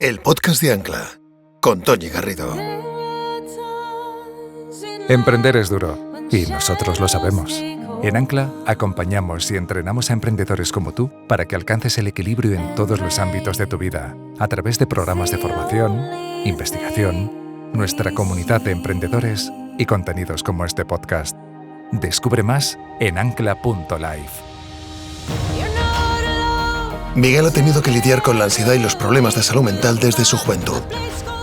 el podcast de Ancla, con Toñi Garrido. Emprender es duro, y nosotros lo sabemos. En Ancla acompañamos y entrenamos a emprendedores como tú para que alcances el equilibrio en todos los ámbitos de tu vida, a través de programas de formación, investigación, nuestra comunidad de emprendedores y contenidos como este podcast. Descubre más en ancla.life. Miguel ha tenido que lidiar con la ansiedad y los problemas de salud mental desde su juventud,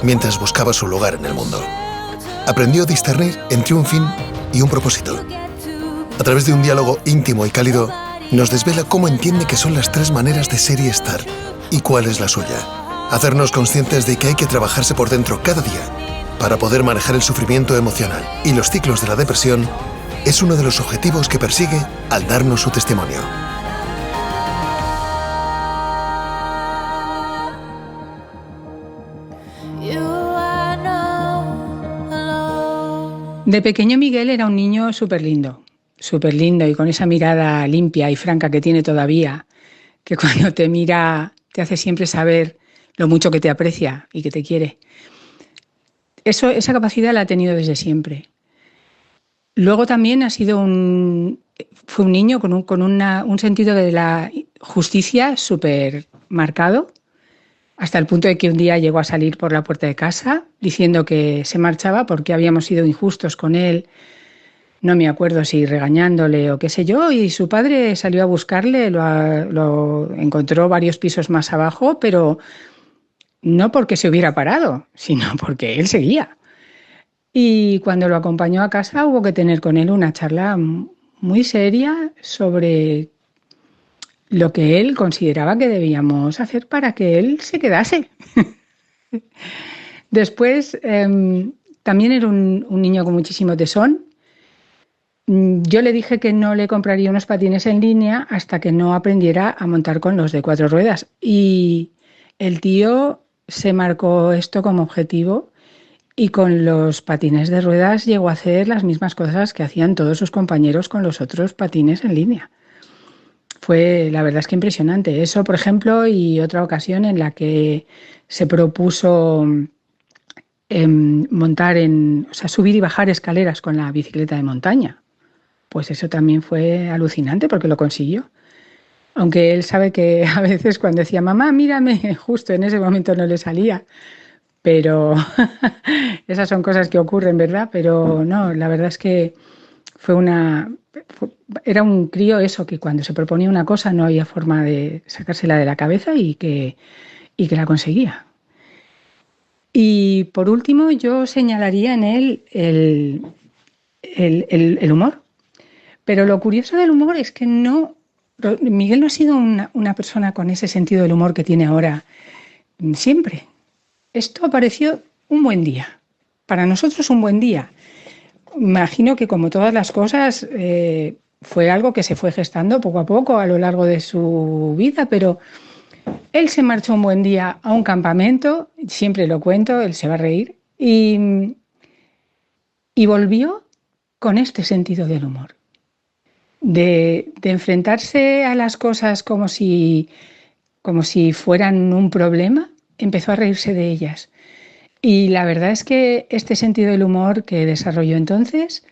mientras buscaba su lugar en el mundo. Aprendió a discernir entre un fin y un propósito. A través de un diálogo íntimo y cálido, nos desvela cómo entiende que son las 3 maneras de ser y estar, y cuál es la suya. Hacernos conscientes de que hay que trabajarse por dentro cada día para poder manejar el sufrimiento emocional y los ciclos de la depresión es uno de los objetivos que persigue al darnos su testimonio. De pequeño Miguel era un niño súper lindo y con esa mirada limpia y franca que tiene todavía, que cuando te mira te hace siempre saber lo mucho que te aprecia y que te quiere. Esa capacidad la ha tenido desde siempre. Luego también fue un niño con un sentido de la justicia súper marcado, hasta el punto de que un día llegó a salir por la puerta de casa diciendo que se marchaba porque habíamos sido injustos con él, no me acuerdo si regañándole o qué sé yo, y su padre salió a buscarle, lo encontró varios pisos más abajo, pero no porque se hubiera parado, sino porque él seguía. Y cuando lo acompañó a casa hubo que tener con él una charla muy seria sobre lo que él consideraba que debíamos hacer para que él se quedase. Después, también era un niño con muchísimo tesón. Yo le dije que no le compraría unos patines en línea hasta que no aprendiera a montar con los de 4 ruedas. Y el tío se marcó esto como objetivo y con los patines de ruedas llegó a hacer las mismas cosas que hacían todos sus compañeros con los otros patines en línea. La verdad es que impresionante. Eso, por ejemplo, y otra ocasión en la que se propuso subir y bajar escaleras con la bicicleta de montaña. Pues eso también fue alucinante porque lo consiguió. Aunque él sabe que a veces cuando decía, mamá, mírame, justo en ese momento no le salía. Pero esas son cosas que ocurren, ¿verdad? Pero no, la verdad es que era un crío eso, que cuando se proponía una cosa no había forma de sacársela de la cabeza y que la conseguía. Y por último, yo señalaría en él el humor. Pero lo curioso del humor es que Miguel no ha sido una persona con ese sentido del humor que tiene ahora siempre. Esto apareció un buen día. Para nosotros un buen día. Imagino que como todas las cosas fue algo que se fue gestando poco a poco a lo largo de su vida, pero él se marchó un buen día a un campamento, siempre lo cuento, él se va a reír, y volvió con este sentido del humor, de enfrentarse a las cosas como si fueran un problema, empezó a reírse de ellas. Y la verdad es que este sentido del humor que desarrolló entonces,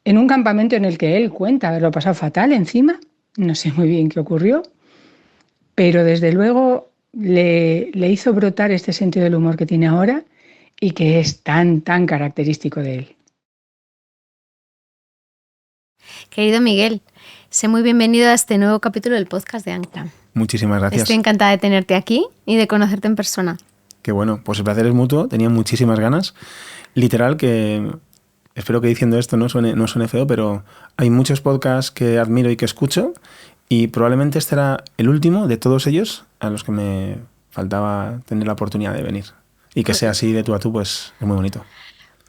en un campamento en el que él cuenta haberlo pasado fatal encima, no sé muy bien qué ocurrió, pero desde luego le hizo brotar este sentido del humor que tiene ahora y que es tan característico de él. Querido Miguel, sé muy bienvenido a este nuevo capítulo del podcast de Ancla. Muchísimas gracias. Estoy encantada de tenerte aquí y de conocerte en persona. Qué bueno, pues el placer es mutuo, tenía muchísimas ganas. Literal que, espero que diciendo esto no suene feo, pero hay muchos podcasts que admiro y que escucho y probablemente este era el último de todos ellos a los que me faltaba tener la oportunidad de venir. Y que sea así de tú a tú, pues es muy bonito.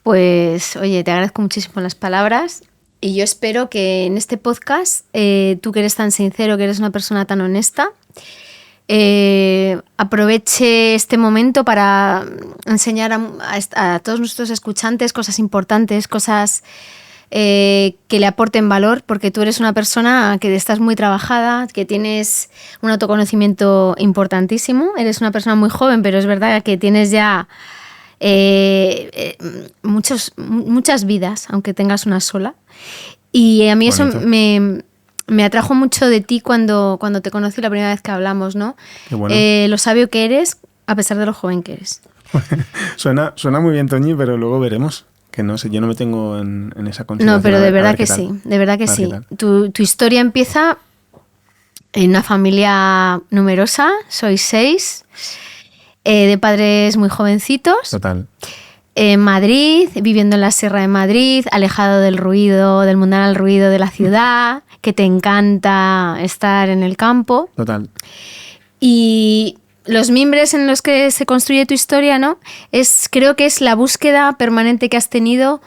Pues oye, te agradezco muchísimo las palabras y yo espero que en este podcast, tú que eres tan sincero, que eres una persona tan honesta, aproveche este momento para enseñar a todos nuestros escuchantes cosas importantes, cosas que le aporten valor, porque tú eres una persona que estás muy trabajada, que tienes un autoconocimiento importantísimo, eres una persona muy joven, pero es verdad que tienes ya muchas vidas, aunque tengas una sola. Y a mí Bonito. eso me atrajo mucho de ti cuando te conocí la primera vez que hablamos, ¿no? Qué bueno. Lo sabio que eres, a pesar de lo joven que eres. Suena muy bien, Toñi, pero luego veremos. Que no sé, yo no me tengo en esa consideración. No, pero A de ver verdad qué que tal. sí, de verdad que A ver sí. qué tal. Tu historia empieza en una familia numerosa, sois 6, de padres muy jovencitos, Total. en Madrid, viviendo en la Sierra de Madrid, alejado del ruido, del mundanal ruido de la ciudad, que te encanta estar en el campo. Total. Y los mimbres en los que se construye tu historia, ¿no? Creo que es la búsqueda permanente que has tenido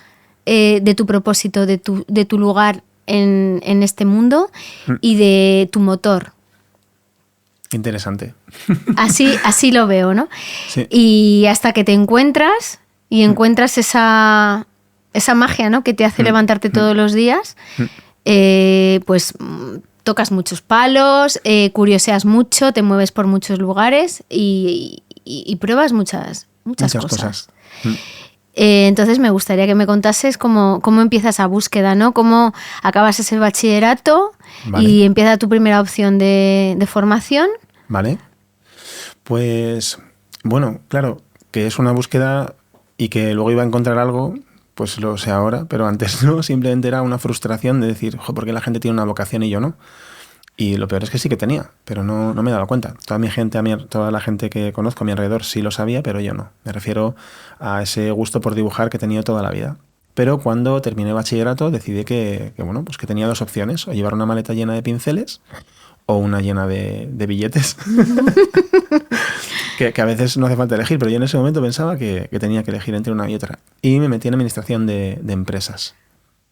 de tu propósito, de tu lugar en este mundo y de tu motor. Interesante. Así lo veo, ¿no? Sí. Y hasta que te encuentras y encuentras esa magia, ¿no? Que te hace levantarte todos los días, pues tocas muchos palos, curioseas mucho, te mueves por muchos lugares y pruebas muchas cosas. Entonces me gustaría que me contases cómo empieza esa búsqueda, ¿no? Cómo acabas ese bachillerato. Vale. Y empieza tu primera opción de formación. Vale. Pues, bueno, claro, que es una búsqueda y que luego iba a encontrar algo, pues lo sé ahora, pero antes no, simplemente era una frustración de decir, ¿por qué la gente tiene una vocación y yo no? Y lo peor es que sí que tenía, pero no me daba cuenta. Toda la gente que conozco a mi alrededor sí lo sabía, pero yo no. Me refiero a ese gusto por dibujar que he tenido toda la vida. Pero cuando terminé bachillerato decidí que tenía dos opciones, o llevar una maleta llena de pinceles o una llena de billetes. que a veces no hace falta elegir, pero yo en ese momento pensaba que tenía que elegir entre una y otra. Y me metí en administración de empresas.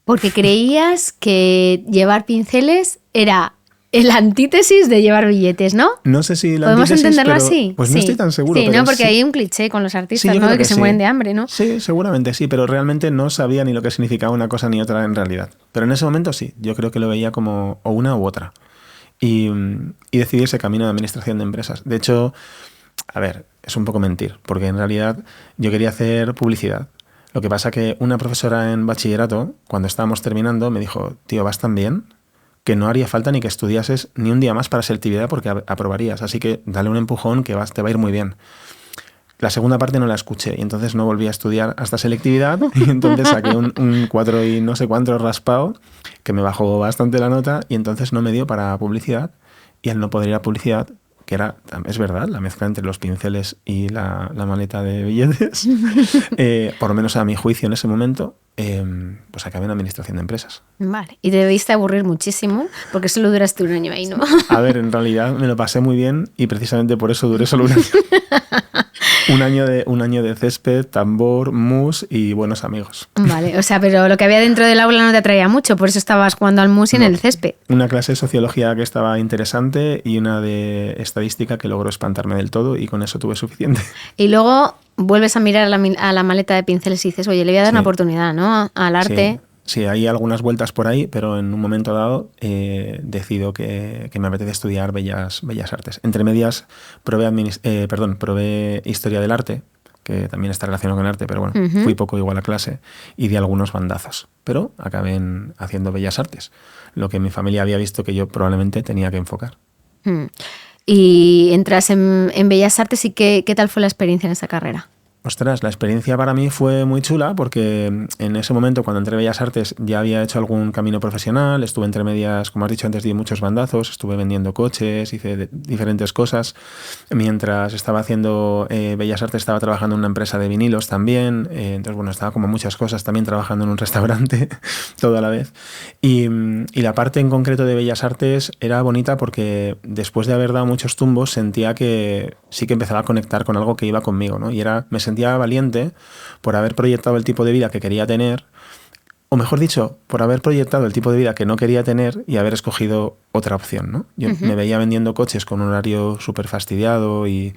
Porque creías que llevar pinceles era el antítesis de llevar billetes, ¿no? No sé si la ¿Podemos antítesis, entenderlo pero, así? pues sí. No estoy tan seguro. Sí, pero ¿no? Porque sí. hay un cliché con los artistas, sí, ¿no? De que sí. se mueren de hambre, ¿no? Sí, seguramente sí, pero realmente no sabía ni lo que significaba una cosa ni otra en realidad. Pero en ese momento sí, yo creo que lo veía como o una u otra. Y decidí ese camino de administración de empresas. De hecho, a ver, es un poco mentir, porque en realidad yo quería hacer publicidad. Lo que pasa que una profesora en bachillerato, cuando estábamos terminando, me dijo, tío, vas tan bien que no haría falta ni que estudiases ni un día más para selectividad porque aprobarías. Así que dale un empujón que te va a ir muy bien. La segunda parte no la escuché y entonces no volví a estudiar hasta selectividad y entonces saqué un 4 y no sé cuánto raspado que me bajó bastante la nota y entonces no me dio para publicidad y al no poder ir a publicidad, que es verdad, la mezcla entre los pinceles y la maleta de billetes, por lo menos a mi juicio en ese momento, pues acabé en administración de empresas. Vale, y te debiste aburrir muchísimo porque solo duraste un año ahí, ¿no? A ver, en realidad me lo pasé muy bien y precisamente por eso duré solo un año. un año de césped, tambor, mus y buenos amigos. Vale, o sea, pero lo que había dentro del aula no te atraía mucho, por eso estabas jugando al mus y en el césped. Una clase de sociología que estaba interesante y una de estadística que logró espantarme del todo y con eso tuve suficiente. Y luego vuelves a mirar a la maleta de pinceles y dices, oye, le voy a dar una oportunidad, ¿no? Al arte. Sí, hay algunas vueltas por ahí, pero en un momento dado decido que me apetece estudiar bellas artes. Entre medias probé historia del arte, que también está relacionado con arte, pero bueno, fui poco igual a clase y di algunos bandazos. Pero acabé haciendo bellas artes, lo que mi familia había visto que yo probablemente tenía que enfocar. Y entras en Bellas Artes y ¿qué tal fue la experiencia en esa carrera? Ostras, la experiencia para mí fue muy chula porque en ese momento cuando entré a Bellas Artes ya había hecho algún camino profesional, estuve entre medias, como has dicho antes, di muchos bandazos, estuve vendiendo coches, hice diferentes cosas. Mientras estaba haciendo Bellas Artes estaba trabajando en una empresa de vinilos también, entonces bueno, estaba como muchas cosas, también trabajando en un restaurante, todo a la vez. Y la parte en concreto de Bellas Artes era bonita porque después de haber dado muchos tumbos sentía que sí que empezaba a conectar con algo que iba conmigo, ¿no? Y me sentía valiente por haber proyectado el tipo de vida que quería tener, o mejor dicho, por haber proyectado el tipo de vida que no quería tener y haber escogido otra opción, ¿no? Yo me veía vendiendo coches con un horario súper fastidiado y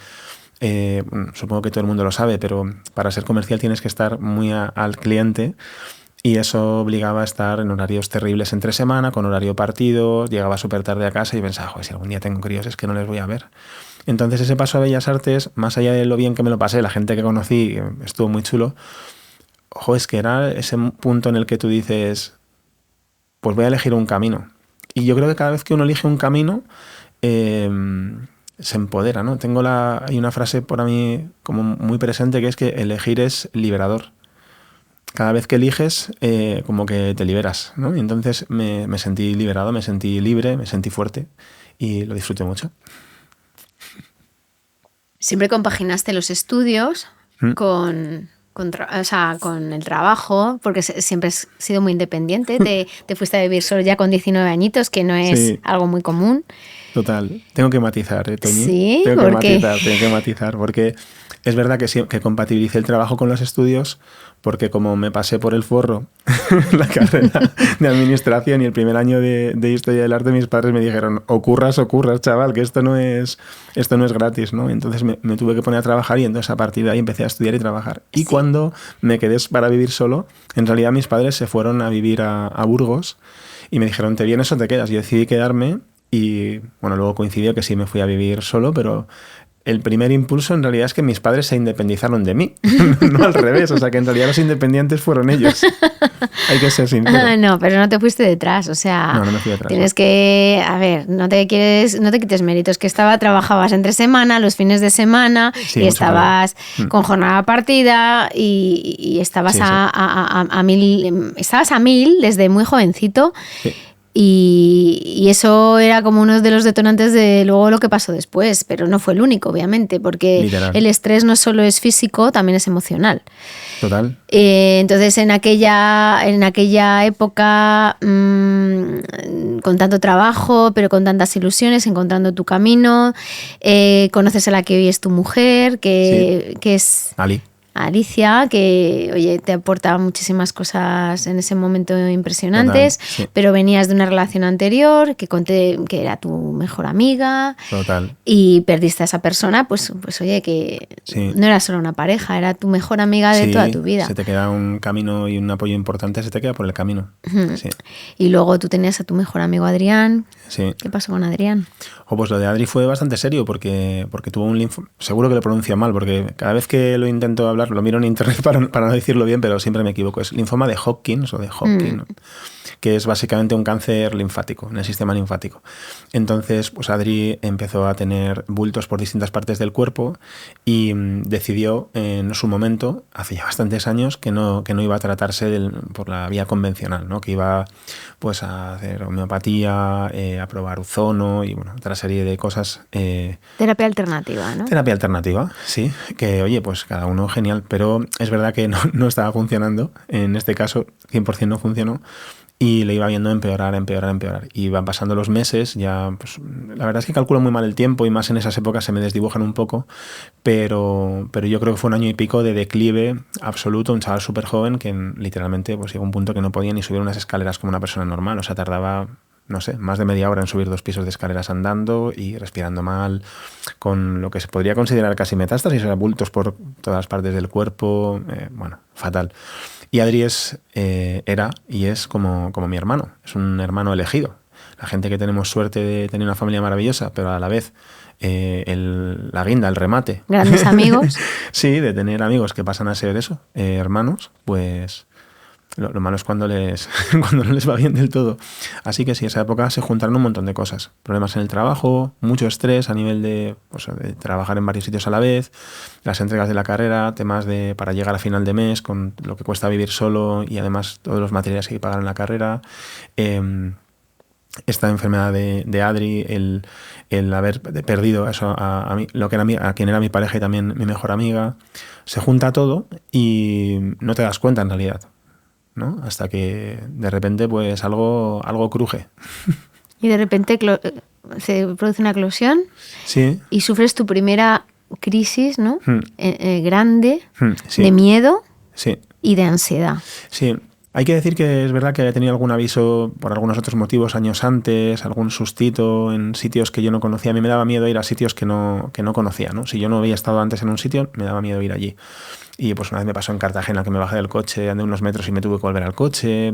supongo que todo el mundo lo sabe, pero para ser comercial tienes que estar muy al cliente Y eso obligaba a estar en horarios terribles entre semana, con horario partido, llegaba súper tarde a casa y pensaba, joder, si algún día tengo críos es que no les voy a ver. Entonces ese paso a Bellas Artes, más allá de lo bien que me lo pasé, la gente que conocí estuvo muy chulo, es que era ese punto en el que tú dices, pues voy a elegir un camino. Y yo creo que cada vez que uno elige un camino, se empodera, ¿no? Hay una frase por mí como muy presente que es que elegir es liberador. Cada vez que eliges, como que te liberas, ¿no? Y entonces me sentí liberado, me sentí libre, me sentí fuerte y lo disfruté mucho. Siempre compaginaste los estudios con el trabajo, porque siempre has sido muy independiente. Te fuiste a vivir solo ya con 19 añitos, que no es algo muy común. Total. Tengo que matizar, Toñi. Sí, tengo ¿por qué? que matizar, porque es verdad que compatibilicé el trabajo con los estudios, porque como me pasé por el forro la carrera de administración y el primer año de historia del arte, mis padres me dijeron, o curras, chaval, que esto no es gratis, ¿no? Entonces me tuve que poner a trabajar y entonces a partir de ahí empecé a estudiar y trabajar. Y cuando me quedé para vivir solo, en realidad mis padres se fueron a vivir a Burgos y me dijeron, ¿te vienes o te quedas? Yo decidí quedarme y, bueno, luego coincidió que sí me fui a vivir solo, pero el primer impulso en realidad es que mis padres se independizaron de mí, no al revés, o sea que en realidad los independientes fueron ellos. Hay que ser sincero. No, pero no te fuiste detrás, o sea, no me fui detrás. Tienes que, a ver, no te quites méritos, que trabajabas entre semana, los fines de semana, y estabas con jornada partida y estabas a mil, estabas a mil desde muy jovencito. Sí. Y eso era como uno de los detonantes de luego lo que pasó después, pero no fue el único, obviamente, porque literal. El estrés no solo es físico, también es emocional. Total. Entonces, en aquella época, con tanto trabajo, pero con tantas ilusiones, encontrando tu camino, conoces a la que hoy es tu mujer, que es Alicia, que oye, te aporta muchísimas cosas en ese momento impresionantes. Total, sí. Pero venías de una relación anterior que conté que era tu mejor amiga. Total. Y perdiste a esa persona, pues oye, que no era solo una pareja, era tu mejor amiga de toda tu vida. Se te queda un camino y un apoyo importante, se te queda por el camino. Sí. Y luego tú tenías a tu mejor amigo Adrián. Sí. ¿Qué pasó con Adrián? Pues lo de Adri fue bastante serio porque tuvo un linfoma. Seguro que lo pronuncio mal, porque cada vez que lo intento hablar, lo miro en internet para no decirlo bien, pero siempre me equivoco. Es linfoma de Hodgkin, que es básicamente un cáncer linfático, en el sistema linfático. Entonces, pues Adri empezó a tener bultos por distintas partes del cuerpo y decidió en su momento, hace ya bastantes años, que no iba a tratarse por la vía convencional, ¿no? Que iba pues a hacer homeopatía, a probar ozono y bueno, otra serie de cosas. Terapia alternativa, ¿no? Terapia alternativa, sí, que oye, pues cada uno genial, pero es verdad que no estaba funcionando, en este caso 100% no funcionó. Y le iba viendo empeorar. Y van pasando los meses, ya pues la verdad es que calculo muy mal el tiempo y más en esas épocas se me desdibujan un poco, pero yo creo que fue un año y pico de declive absoluto, un chaval súper joven que literalmente pues llegó a un punto que no podía ni subir unas escaleras como una persona normal, o sea, tardaba, no sé, más de media hora en subir 2 pisos de escaleras andando y respirando mal, con lo que se podría considerar casi metástasis, o sea, bultos por todas partes del cuerpo, bueno, fatal. Y Adri era y es como mi hermano, es un hermano elegido. La gente que tenemos suerte de tener una familia maravillosa, pero a la vez la guinda, el remate. Grandes amigos. Sí, de tener amigos que pasan a ser eso, hermanos, pues lo malo es cuando no les va bien del todo. Así que sí, esa época se juntaron un montón de cosas. Problemas en el trabajo, mucho estrés a nivel de trabajar en varios sitios a la vez, las entregas de la carrera, temas para llegar a final de mes con lo que cuesta vivir solo y además todos los materiales que hay que pagar en la carrera. Esta enfermedad de Adri, el haber perdido eso a mí, a quien era mi pareja y también mi mejor amiga, se junta todo y no te das cuenta en realidad, ¿no? Hasta que de repente pues algo cruje. Y de repente se produce una eclosión. Sí. Y sufres tu primera crisis, ¿no? Grande, sí. De miedo, sí. Y de ansiedad. Sí. Hay que decir que es verdad que había tenido algún aviso por algunos otros motivos años antes, algún sustito en sitios que yo no conocía. A mí me daba miedo ir a sitios que no conocía, ¿no? Si yo no había estado antes en un sitio, me daba miedo ir allí. Y pues una vez me pasó en Cartagena que me bajé del coche, andé unos metros y me tuve que volver al coche.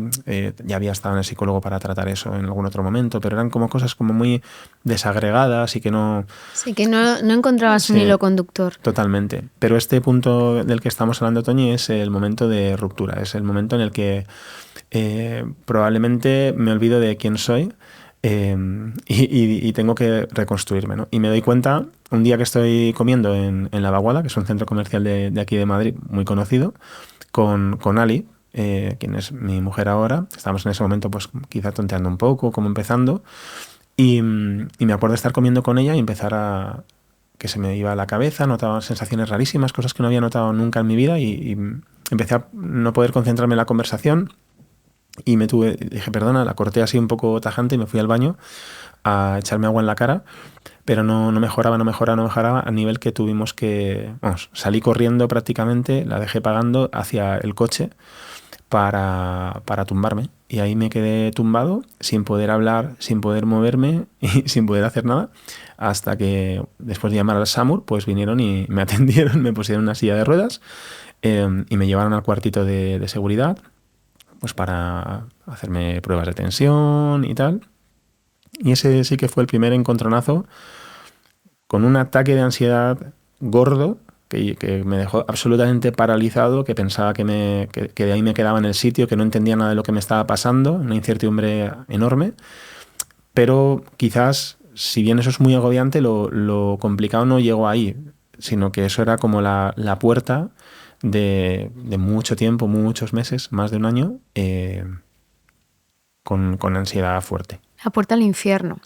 Ya había estado en el psicólogo para tratar eso en algún otro momento, pero eran como cosas como muy desagregadas y que no... Sí, que no encontrabas un hilo conductor. Totalmente. Pero este punto del que estamos hablando, Toñi, es el momento de ruptura. Es el momento en el que probablemente me olvido de quién soy y tengo que reconstruirme, ¿no? Y me doy cuenta, un día que estoy comiendo en La Vaguada, que es un centro comercial de aquí de Madrid, muy conocido, con Ali, quien es mi mujer ahora. Estábamos en ese momento pues quizá tonteando un poco, como empezando, y me acuerdo de estar comiendo con ella y empezar a... que se me iba a la cabeza, notaba sensaciones rarísimas, cosas que no había notado nunca en mi vida, y empecé a no poder concentrarme en la conversación. Y dije, perdona, la corté así un poco tajante y me fui al baño a echarme agua en la cara, pero no mejoraba, a nivel que tuvimos que... Vamos, salí corriendo prácticamente, la dejé pagando hacia el coche para tumbarme. Y ahí me quedé tumbado, sin poder hablar, sin poder moverme y sin poder hacer nada, hasta que después de llamar al SAMUR, pues vinieron y me atendieron, me pusieron una silla de ruedas y me llevaron al cuartito de seguridad, pues para hacerme pruebas de tensión y tal. Y ese sí que fue el primer encontronazo con un ataque de ansiedad gordo que me dejó absolutamente paralizado, que pensaba que de ahí me quedaba en el sitio, que no entendía nada de lo que me estaba pasando, una incertidumbre enorme. Pero quizás, si bien eso es muy agobiante, lo complicado no llegó ahí, sino que eso era como la puerta de mucho tiempo, muchos meses, más de un año, con ansiedad fuerte. La puerta al infierno.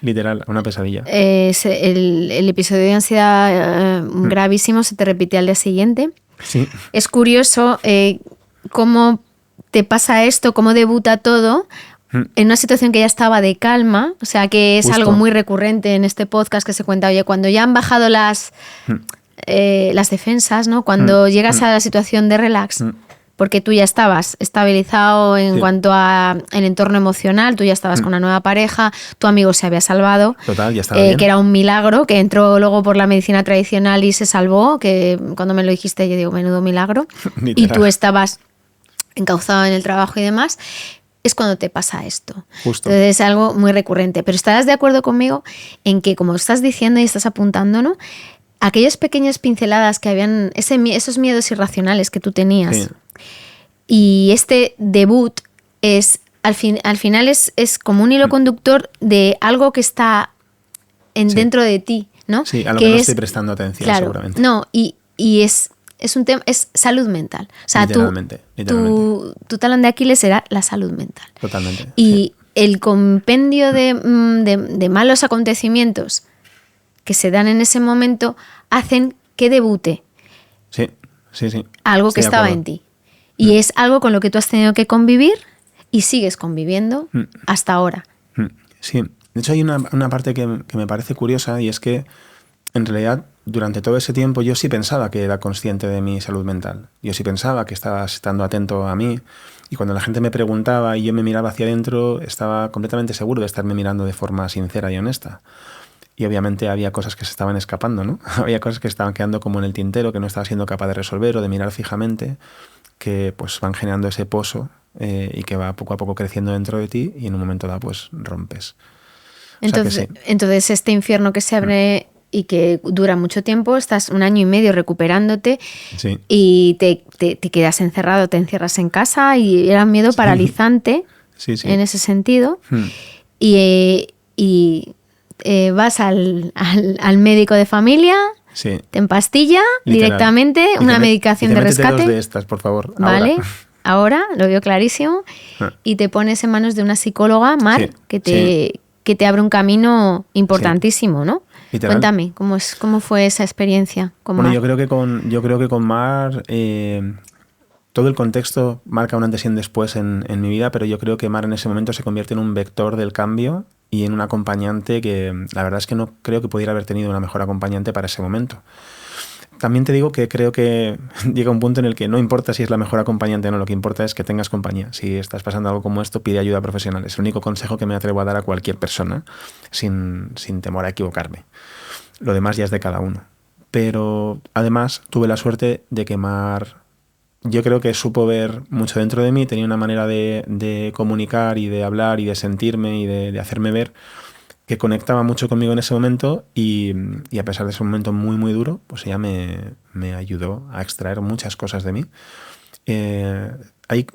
Literal, una pesadilla. El episodio de ansiedad gravísimo se te repite al día siguiente. Sí. Es curioso cómo te pasa esto, cómo debuta todo en una situación que ya estaba de calma, o sea que es Justo. algo muy recurrente en este podcast que se cuenta, oye, cuando ya han bajado las defensas, ¿no? Cuando llegas a la situación de relax, porque tú ya estabas estabilizado en cuanto a el entorno emocional, tú ya estabas con una nueva pareja, tu amigo se había salvado. Total, ya estaba bien. Que era un milagro, que entró luego por la medicina tradicional y se salvó, que cuando me lo dijiste yo digo, menudo milagro. Y tú estabas encauzado en el trabajo y demás. Es cuando te pasa esto. Justo. Entonces es algo muy recurrente. Pero estarás de acuerdo conmigo en que, como estás diciendo y estás apuntando, ¿no? Aquellas pequeñas pinceladas que habían, esos miedos irracionales que tú tenías, sí. Y este debut es al final es como un hilo conductor de algo que está dentro de ti, ¿no? Sí, a lo que no estoy prestando atención, claro, seguramente. No, y es un tema, es salud mental. O sea, literalmente. Tu talón de Aquiles era la salud mental. Totalmente. Y el compendio de malos acontecimientos que se dan en ese momento hacen que debute algo que estaba en ti. Y es algo con lo que tú has tenido que convivir y sigues conviviendo hasta ahora. Sí, de hecho hay una parte que me parece curiosa, y es que en realidad durante todo ese tiempo yo sí pensaba que era consciente de mi salud mental. Yo sí pensaba que estaba estando atento a mí, y cuando la gente me preguntaba y yo me miraba hacia adentro, estaba completamente seguro de estarme mirando de forma sincera y honesta. Y obviamente había cosas que se estaban escapando, ¿no? Había cosas que estaban quedando como en el tintero, que no estaba siendo capaz de resolver o de mirar fijamente, que pues van generando ese pozo y que va poco a poco creciendo dentro de ti, y en un momento dado pues rompes. Entonces este infierno que se abre y que dura mucho tiempo, estás 1 año y medio recuperándote, sí. Y te quedas encerrado, te encierras en casa, y era un miedo paralizante en ese sentido. Y vas al médico de familia. Sí. Te empastilla directamente una medicación de rescate. 2 de estas, por favor. Vale, ahora lo veo clarísimo. Y te pones en manos de una psicóloga, Mar, que te abre un camino importantísimo, ¿no? Literal. Cuéntame, ¿cómo fue esa experiencia con Mar? Yo creo que con Mar todo el contexto marca un antes y un después en mi vida, pero yo creo que Mar en ese momento se convierte en un vector del cambio y en un acompañante que la verdad es que no creo que pudiera haber tenido una mejor acompañante para ese momento. También te digo que creo que llega un punto en el que no importa si es la mejor acompañante o no, lo que importa es que tengas compañía. Si estás pasando algo como esto, pide ayuda profesional. Es el único consejo que me atrevo a dar a cualquier persona sin temor a equivocarme. Lo demás ya es de cada uno. pero además tuve la suerte de que Mar, yo creo que supo ver mucho dentro de mí, tenía una manera de comunicar y de hablar y de sentirme y de hacerme ver que conectaba mucho conmigo en ese momento y a pesar de ese momento muy, muy duro, pues ella me ayudó a extraer muchas cosas de mí. Hay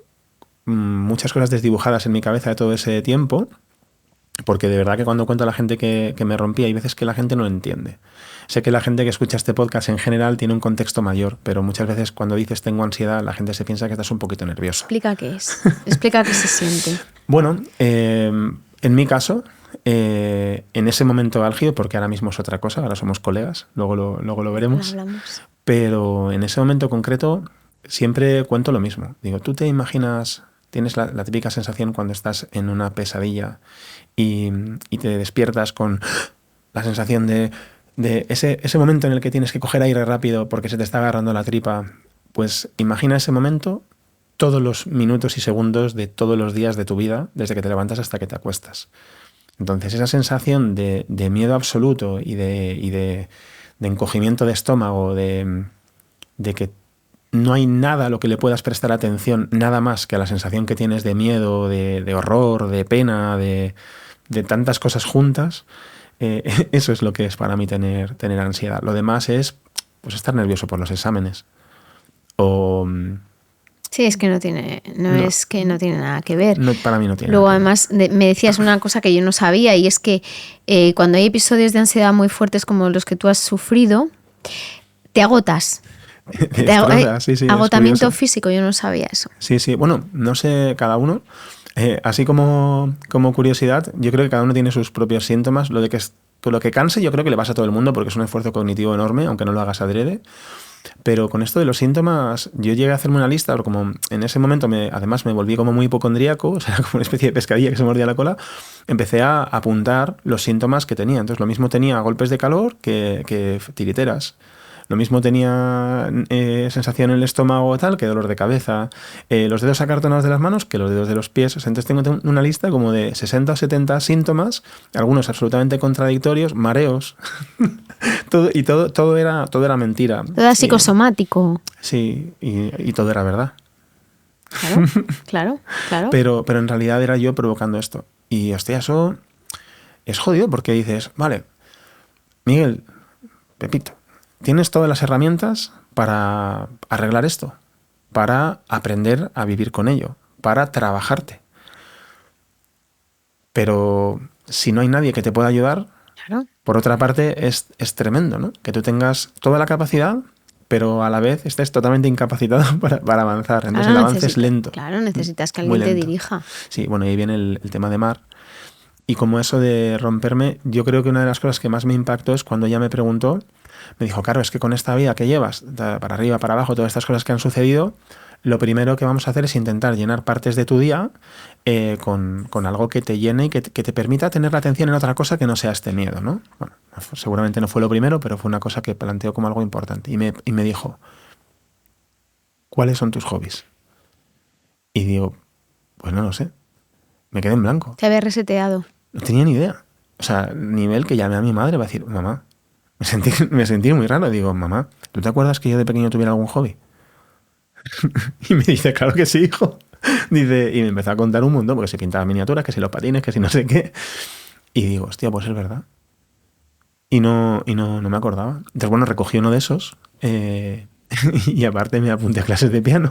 muchas cosas desdibujadas en mi cabeza de todo ese tiempo, porque de verdad que cuando cuento a la gente que me rompí, hay veces que la gente no entiende. Sé que la gente que escucha este podcast en general tiene un contexto mayor, pero muchas veces cuando dices tengo ansiedad, la gente se piensa que estás un poquito nervioso. Explica qué es. Explica qué se siente. Bueno, en mi caso, en ese momento álgido, porque ahora mismo es otra cosa, ahora somos colegas, luego lo veremos, pero en ese momento concreto siempre cuento lo mismo. Digo, tú te imaginas, tienes la típica sensación cuando estás en una pesadilla y te despiertas con la sensación de ese momento en el que tienes que coger aire rápido porque se te está agarrando la tripa. Pues imagina ese momento todos los minutos y segundos de todos los días de tu vida, desde que te levantas hasta que te acuestas. Entonces esa sensación de miedo absoluto y de encogimiento de estómago, de que no hay nada a lo que le puedas prestar atención, nada más que a la sensación que tienes de miedo, de horror, de pena, de tantas cosas juntas, eso es lo que es para mí tener ansiedad. Lo demás es pues estar nervioso por los exámenes. Sí, es que no tiene nada que ver. No, para mí no tiene Luego, nada que ver. además, me decías una cosa que yo no sabía, y es que cuando hay episodios de ansiedad muy fuertes como los que tú has sufrido, te agotas. Sí, Agotamiento físico, yo no sabía eso. Sí. Bueno, no sé, cada uno. Así como curiosidad, yo creo que cada uno tiene sus propios síntomas. Lo que canse, yo creo que le pasa a todo el mundo porque es un esfuerzo cognitivo enorme, aunque no lo hagas adrede. Pero con esto de los síntomas, yo llegué a hacerme una lista, pero como en ese momento además me volví como muy hipocondríaco, o sea, como una especie de pescadilla que se mordía la cola, empecé a apuntar los síntomas que tenía. Entonces lo mismo tenía golpes de calor que tiriteras. Lo mismo tenía sensación en el estómago tal que dolor de cabeza, los dedos acartonados de las manos que los dedos de los pies. O sea, entonces tengo una lista como de 60 o 70 síntomas, algunos absolutamente contradictorios, mareos, todo era mentira. Todo era psicosomático. Sí, y todo era verdad. Claro. Pero en realidad era yo provocando esto. Y hostia, eso es jodido porque dices, vale, Miguel, Pepito, tienes todas las herramientas para arreglar esto, para aprender a vivir con ello, para trabajarte. Pero si no hay nadie que te pueda ayudar, Claro. por otra parte es tremendo, ¿no? Que tú tengas toda la capacidad, pero a la vez estés totalmente incapacitado para avanzar. Entonces el avance es lento. Claro, necesitas que Muy alguien te lento. dirija. Sí, bueno, ahí viene el tema de Mar. Y como eso de romperme, yo creo que una de las cosas que más me impactó es cuando ella me preguntó, me dijo, claro, es que con esta vida que llevas, para arriba, para abajo, todas estas cosas que han sucedido, lo primero que vamos a hacer es intentar llenar partes de tu día con algo que te llene y que te permita tener la atención en otra cosa que no sea este miedo, ¿no? Bueno, seguramente no fue lo primero, pero fue una cosa que planteó como algo importante. Y me dijo, ¿cuáles son tus hobbies? Y digo, pues no lo sé. Me quedé en blanco. Te había reseteado. No tenía ni idea. O sea, nivel que llamé a mi madre para decir, mamá, me sentí muy raro. Digo, mamá, ¿tú te acuerdas que yo de pequeño tuviera algún hobby? Y me dice, claro que sí, hijo. Dice, y me empezó a contar un montón, porque se pintaba miniaturas, que si los patines, que si no sé qué. Y digo, hostia, pues es verdad. Y no me acordaba. Entonces, bueno, recogí uno de esos y aparte me apunté a clases de piano,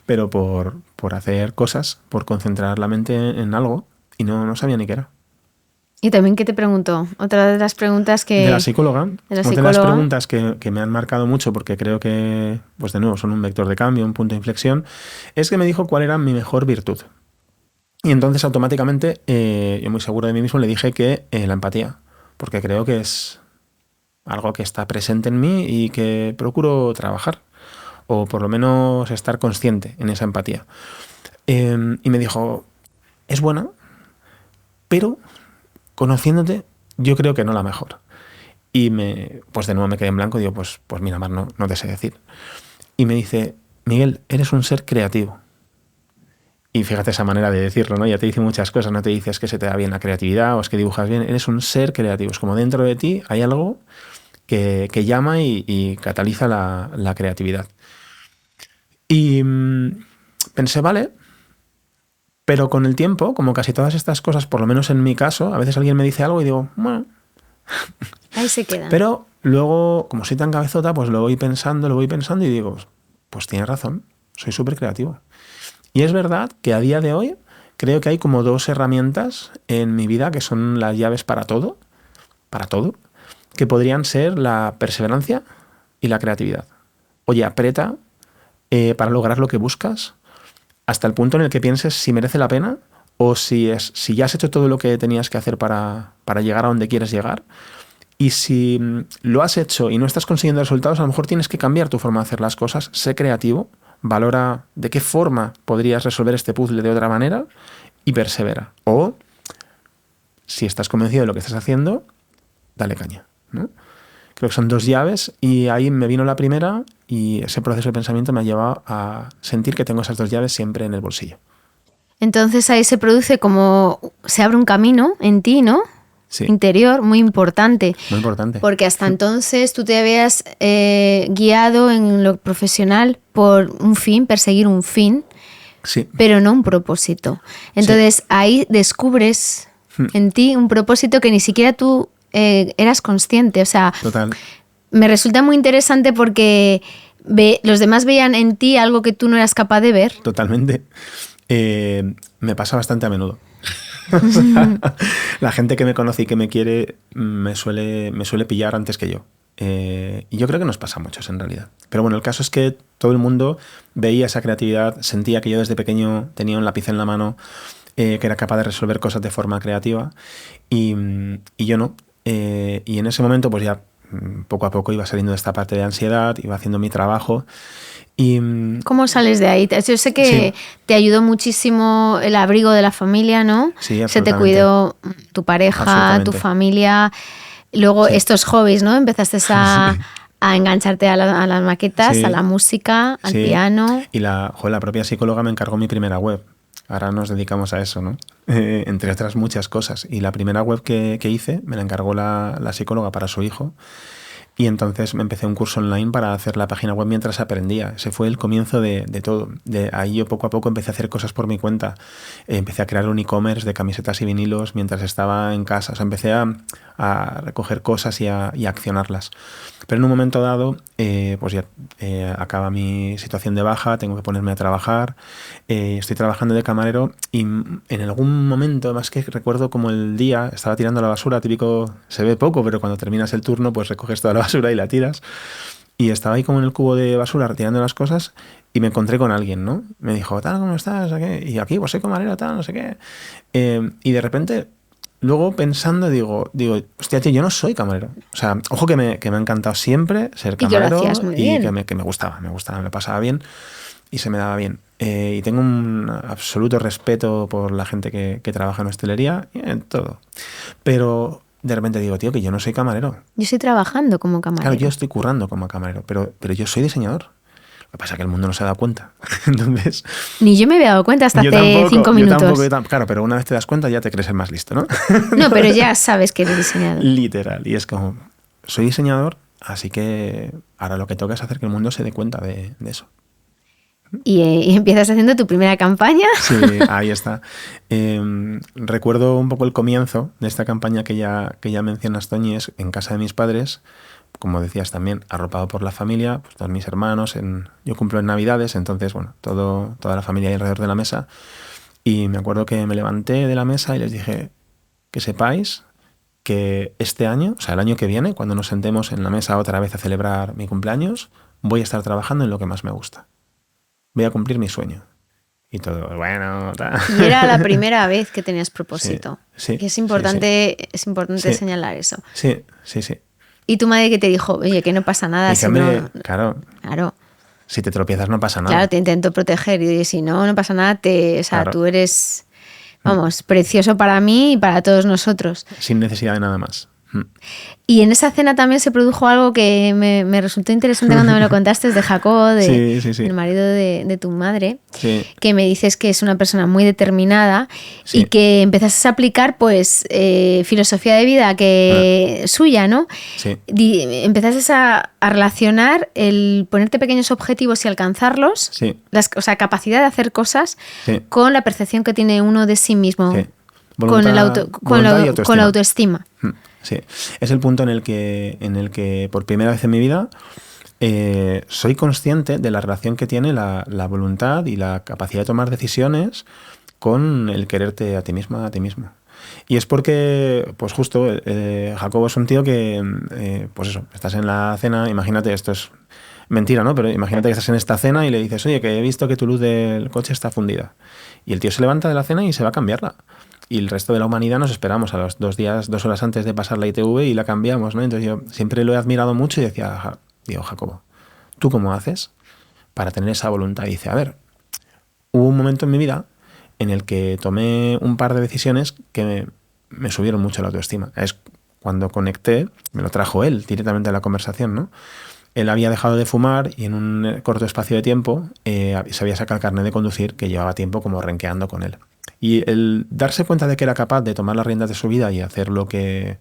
pero por hacer cosas, por concentrar la mente en algo, y no sabía ni qué era. Y también, ¿qué te preguntó? Otra de las preguntas que... De la psicóloga. De la Otra de psicóloga. las preguntas que me han marcado mucho, porque creo que, pues de nuevo, son un vector de cambio, un punto de inflexión, es que me dijo cuál era mi mejor virtud. Y entonces automáticamente, yo muy seguro de mí mismo, le dije que la empatía, porque creo que es algo que está presente en mí y que procuro trabajar, o por lo menos estar consciente en esa empatía. Y me dijo, es buena, pero conociéndote, yo creo que no la mejor. Y pues de nuevo me quedé en blanco y digo, pues mira, Mar, no te sé decir. Y me dice, Miguel, eres un ser creativo. Y fíjate esa manera de decirlo, ¿no? Ya te dice muchas cosas, no te dices que se te da bien la creatividad o es que dibujas bien, eres un ser creativo. Es como dentro de ti hay algo que llama y cataliza la creatividad. Y pensé, vale, pero con el tiempo, como casi todas estas cosas, por lo menos en mi caso, a veces alguien me dice algo y digo, bueno... Ahí se queda. Pero luego, como soy tan cabezota, pues lo voy pensando y digo, pues tienes razón, soy súper creativo. Y es verdad que a día de hoy creo que hay como 2 herramientas en mi vida que son las llaves para todo, que podrían ser la perseverancia y la creatividad. Oye, aprieta para lograr lo que buscas hasta el punto en el que pienses si merece la pena o si ya has hecho todo lo que tenías que hacer para llegar a donde quieres llegar. Y si lo has hecho y no estás consiguiendo resultados, a lo mejor tienes que cambiar tu forma de hacer las cosas. Sé creativo, valora de qué forma podrías resolver este puzzle de otra manera y persevera. O, si estás convencido de lo que estás haciendo, dale caña, ¿no? Creo que son 2 llaves y ahí me vino la primera y ese proceso de pensamiento me ha llevado a sentir que tengo esas 2 llaves siempre en el bolsillo. Entonces ahí se produce como, se abre un camino en ti, ¿no? Sí. Interior, muy importante. Muy importante. Porque hasta entonces tú te habías guiado en lo profesional por un fin, perseguir un fin, Sí. pero no un propósito. Entonces ahí descubres en ti un propósito que ni siquiera tú eras consciente. O sea, Total. me resulta muy interesante porque los demás veían en ti algo que tú no eras capaz de ver. Totalmente. Me pasa bastante a menudo. O sea, la gente que me conoce y que me quiere me suele pillar antes que yo. Y yo creo que nos pasa a muchos en realidad. Pero bueno, el caso es que todo el mundo veía esa creatividad, sentía que yo desde pequeño tenía un lápiz en la mano, que era capaz de resolver cosas de forma creativa y yo no. Y en ese momento pues ya poco a poco iba saliendo de esta parte de ansiedad, iba haciendo mi trabajo. Y, ¿cómo sales de ahí? Yo sé que te ayudó muchísimo el abrigo de la familia, ¿no? Sí, Se te absolutamente. cuidó tu pareja, tu familia. Luego estos hobbies, ¿no? Empezaste a engancharte a las maquetas, Sí. a la música, al Sí. piano. Y la propia psicóloga me encargó mi primera web. Ahora nos dedicamos a eso, ¿no? Entre otras muchas cosas. Y la primera web que hice me la encargó la psicóloga para su hijo. Y entonces me empecé un curso online para hacer la página web mientras aprendía. Ese fue el comienzo de todo. De ahí yo poco a poco empecé a hacer cosas por mi cuenta. Empecé a crear un e-commerce de camisetas y vinilos mientras estaba en casa. O sea, empecé a recoger cosas y a accionarlas. Pero en un momento dado, pues ya acaba mi situación de baja, tengo que ponerme a trabajar. Estoy trabajando de camarero y en algún momento, además que recuerdo como el día, estaba tirando la basura, típico, se ve poco, pero cuando terminas el turno, pues recoges toda la basura y la tiras. Y estaba ahí como en el cubo de basura retirando las cosas y me encontré con alguien, ¿no? Me dijo, tal, ¿cómo estás? Y aquí, pues soy camarero, tal, no sé qué. Y de repente, luego pensando, digo, hostia, tío, yo no soy camarero. O sea, ojo que me ha encantado siempre ser camarero. Y que lo hacías muy bien. Que me gustaba, me pasaba bien y se me daba bien. Y tengo un absoluto respeto por la gente que trabaja en hostelería y en todo. Pero de repente digo, tío, que yo no soy camarero. Yo estoy trabajando como camarero. Claro, yo estoy currando como camarero, pero yo soy diseñador. Lo que pasa es que el mundo no se ha dado cuenta. Entonces, Ni yo me había dado cuenta hasta hace 5 minutos. Claro, pero una vez te das cuenta ya te crees el más listo, ¿no? No, pero ya sabes que eres diseñador. Literal. Y es como, soy diseñador, así que ahora lo que toca es hacer que el mundo se dé cuenta de eso. Y empiezas haciendo tu primera campaña. Sí, ahí está. Recuerdo un poco el comienzo de esta campaña que ya mencionas, Toñi, es en casa de mis padres, como decías también, arropado por la familia, pues todos mis hermanos, yo cumplo en Navidades, entonces, bueno, toda la familia ahí alrededor de la mesa. Y me acuerdo que me levanté de la mesa y les dije que sepáis que este año, o sea, el año que viene, cuando nos sentemos en la mesa otra vez a celebrar mi cumpleaños, voy a estar trabajando en lo que más me gusta. Voy a cumplir mi sueño. Y todo, bueno... Ta. Y era la primera vez que tenías propósito. Sí, que es importante, sí. Es importante señalar eso. Sí. ¿Y tu madre que te dijo? Oye, que no pasa nada. Dice, si hombre, no... claro. Si te tropiezas no pasa nada. Claro, te intento proteger. Y si no pasa nada, claro. Tú eres, vamos, precioso para mí y para todos nosotros. Sin necesidad de nada más. Y en esa cena también se produjo algo que me resultó interesante cuando me lo contaste, de Jacobo, el marido de tu madre, que me dices que es una persona muy determinada y que empezaste a aplicar pues filosofía de vida suya, ¿no? Sí. Empezaste a relacionar el ponerte pequeños objetivos y alcanzarlos, o sea, capacidad de hacer cosas, con la percepción que tiene uno de sí mismo, voluntad, con la autoestima. Sí, es el punto en el que por primera vez en mi vida soy consciente de la relación que tiene la voluntad y la capacidad de tomar decisiones con el quererte a ti misma, a ti mismo. Y es porque, pues justo, Jacobo es un tío que, pues eso, estás en la cena, imagínate, esto es mentira, ¿no? Pero imagínate que estás en esta cena y le dices, oye, que he visto que tu luz del coche está fundida. Y el tío se levanta de la cena y se va a cambiarla. Y el resto de la humanidad nos esperamos a los 2 horas antes de pasar la ITV y la cambiamos, ¿no? Entonces yo siempre lo he admirado mucho y decía, Jacobo, ¿tú cómo haces para tener esa voluntad? Y dice, a ver, hubo un momento en mi vida en el que tomé un par de decisiones que me subieron mucho la autoestima. Es cuando conecté, me lo trajo él directamente a la conversación, ¿no? Él había dejado de fumar y en un corto espacio de tiempo se había sacado el carnet de conducir, que llevaba tiempo como renqueando con él. Y el darse cuenta de que era capaz de tomar las riendas de su vida y hacer lo que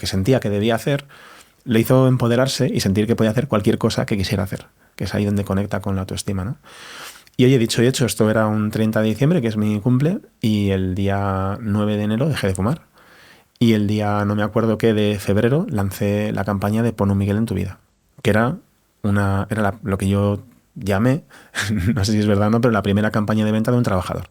sentía que debía hacer, le hizo empoderarse y sentir que podía hacer cualquier cosa que quisiera hacer, que es ahí donde conecta con la autoestima, ¿no? Y oye, dicho y hecho, esto era un 30 de diciembre, que es mi cumple, y el día 9 de enero dejé de fumar. Y el día, no me acuerdo qué, de febrero, lancé la campaña de Pon un Miguel en tu vida, que era lo que yo llamé, no sé si es verdad o no, pero la primera campaña de venta de un trabajador.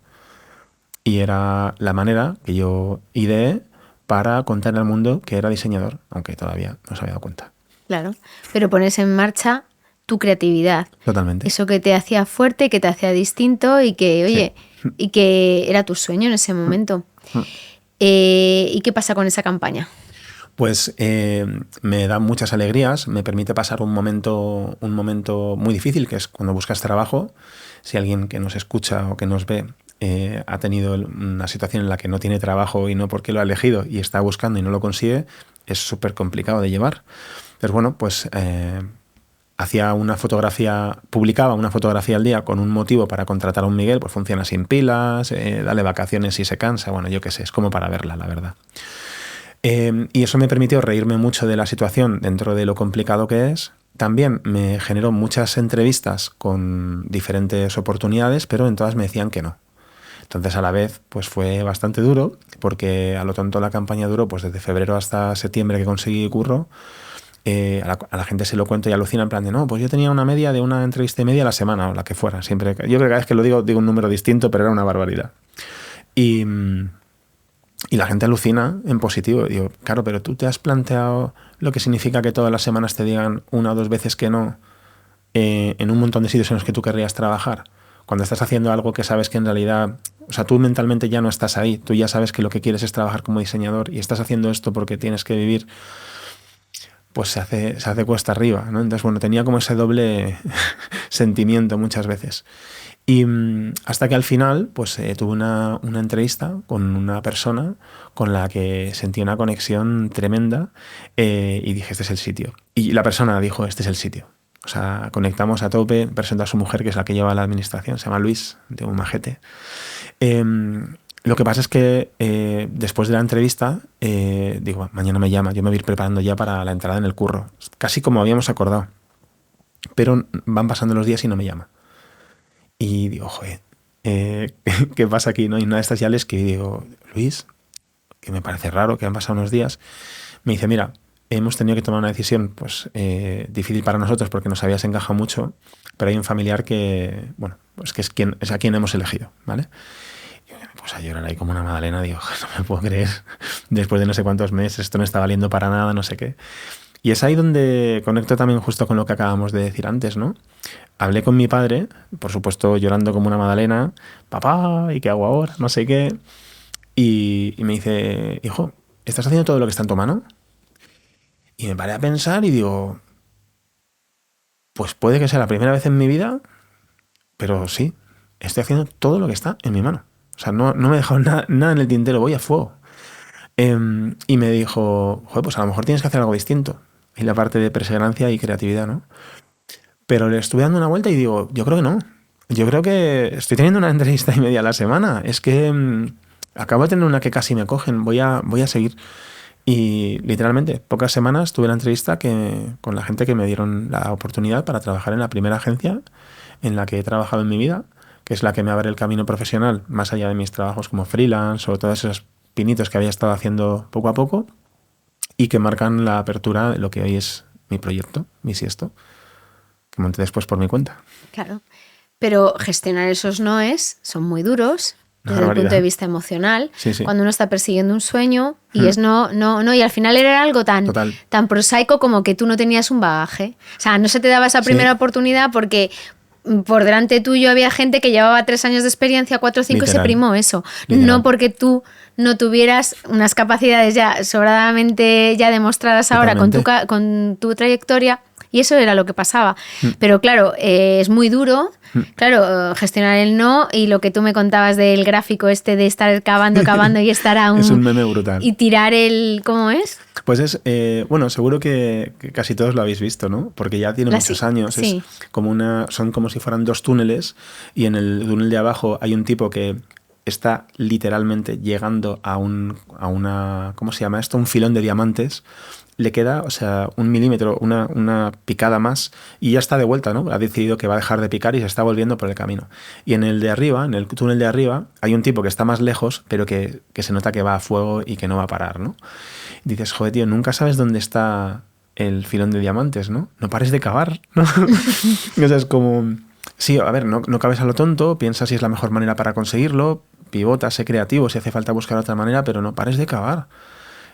Y era la manera que yo ideé para contarle al mundo que era diseñador, aunque todavía no se había dado cuenta. Claro, pero pones en marcha tu creatividad. Totalmente. Eso que te hacía fuerte, que te hacía distinto y que, oye, y que era tu sueño en ese momento. ¿Y qué pasa con esa campaña? Pues me da muchas alegrías, me permite pasar un momento muy difícil, que es cuando buscas trabajo. Si alguien que nos escucha o que nos ve ha tenido una situación en la que no tiene trabajo y no porque lo ha elegido y está buscando y no lo consigue, es súper complicado de llevar. Pero bueno, pues publicaba una fotografía al día con un motivo para contratar a un Miguel, pues funciona sin pilas, dale vacaciones si se cansa, bueno, yo qué sé, es como para verla, la verdad. Y eso me permitió reírme mucho de la situación dentro de lo complicado que es. También me generó muchas entrevistas con diferentes oportunidades, pero en todas me decían que no. Entonces, a la vez, pues fue bastante duro, porque a lo tonto la campaña duró pues desde febrero hasta septiembre que conseguí curro. A la gente se lo cuento y alucina en plan de, no, pues yo tenía una media de una entrevista y media a la semana, o la que fuera. Siempre, yo creo que cada vez que lo digo un número distinto, pero era una barbaridad. Y la gente alucina en positivo. Digo, claro, pero tú te has planteado lo que significa que todas las semanas te digan 1 o 2 veces que no en un montón de sitios en los que tú querrías trabajar. Cuando estás haciendo algo que sabes que en realidad, o sea, tú mentalmente ya no estás ahí, tú ya sabes que lo que quieres es trabajar como diseñador y estás haciendo esto porque tienes que vivir, pues se hace cuesta arriba, ¿no? Entonces, bueno, tenía como ese doble sentimiento muchas veces. Y hasta que al final, pues tuve una entrevista con una persona con la que sentí una conexión tremenda y dije, este es el sitio. Y la persona dijo, este es el sitio. O sea, conectamos a tope, presentó a su mujer, que es la que lleva la administración, se llama Luis, de un majete. Lo que pasa es que después de la entrevista, digo, mañana me llama, yo me voy a ir preparando ya para la entrada en el curro. Casi como habíamos acordado. Pero van pasando los días y no me llama. Y digo, joder, ¿qué pasa aquí? ¿No? Y una de estas ya les que digo, Luis, que me parece raro, que han pasado unos días, me dice, mira, hemos tenido que tomar una decisión pues difícil para nosotros porque nos habías encajado mucho, pero hay un familiar que, bueno, pues que es a quien hemos elegido, ¿vale? Y yo me puse a llorar ahí como una magdalena, digo, no me puedo creer, después de no sé cuántos meses, esto no está valiendo para nada, no sé qué. Y es ahí donde conecto también justo con lo que acabamos de decir antes, ¿no? Hablé con mi padre, por supuesto llorando como una magdalena, papá, ¿y qué hago ahora? No sé qué. Y me dice, hijo, ¿estás haciendo todo lo que está en tu mano? Y me paré a pensar y digo, pues puede que sea la primera vez en mi vida, pero sí, estoy haciendo todo lo que está en mi mano. O sea, no me he dejado nada en el tintero, voy a fuego. Y me dijo, joder, pues a lo mejor tienes que hacer algo distinto. Y la parte de perseverancia y creatividad, ¿no? Pero le estuve dando una vuelta y digo, yo creo que no. Yo creo que estoy teniendo una entrevista y media a la semana. Es que acabo de tener una que casi me cogen. Voy a seguir. Y literalmente, pocas semanas tuve la entrevista con la gente que me dieron la oportunidad para trabajar en la primera agencia en la que he trabajado en mi vida, que es la que me abre el camino profesional, más allá de mis trabajos como freelance o todos esos pinitos que había estado haciendo poco a poco y que marcan la apertura de lo que hoy es mi proyecto, mi Siesto, que monté después por mi cuenta. Claro. Pero gestionar esos noes son muy duros desde el punto de vista emocional. Sí, sí. Cuando uno está persiguiendo un sueño y es no, y al final era algo tan prosaico como que tú no tenías un bagaje. O sea, no se te daba esa primera oportunidad porque por delante tuyo había gente que llevaba 3 años de experiencia, 4 o 5 y se primó eso. Literal. No porque tú no tuvieras unas capacidades ya sobradamente ya demostradas ahora con tu trayectoria. Y eso era lo que pasaba. Pero claro, es muy duro, claro, gestionar el no y lo que tú me contabas del gráfico este de estar cavando y estar a un... Es un meme brutal. Y tirar el... ¿Cómo es? Pues es, bueno, seguro que casi todos lo habéis visto, ¿no? Porque ya tiene muchos años. Sí. Es como son como si fueran 2 túneles y en el túnel de abajo hay un tipo que está literalmente llegando a una... ¿Cómo se llama esto? Un filón de diamantes. Le queda, o sea, 1 milímetro, una picada más y ya está de vuelta, ¿no? Ha decidido que va a dejar de picar y se está volviendo por el camino. Y en el de arriba, en el túnel de arriba, hay un tipo que está más lejos, pero que se nota que va a fuego y que no va a parar, ¿no? Y dices, joder, tío, nunca sabes dónde está el filón de diamantes, ¿no? No pares de cavar, ¿no? O sea, es como... Sí, a ver, no cabes a lo tonto, piensa si es la mejor manera para conseguirlo, pivota, sé creativo si hace falta buscar otra manera, pero no pares de cavar.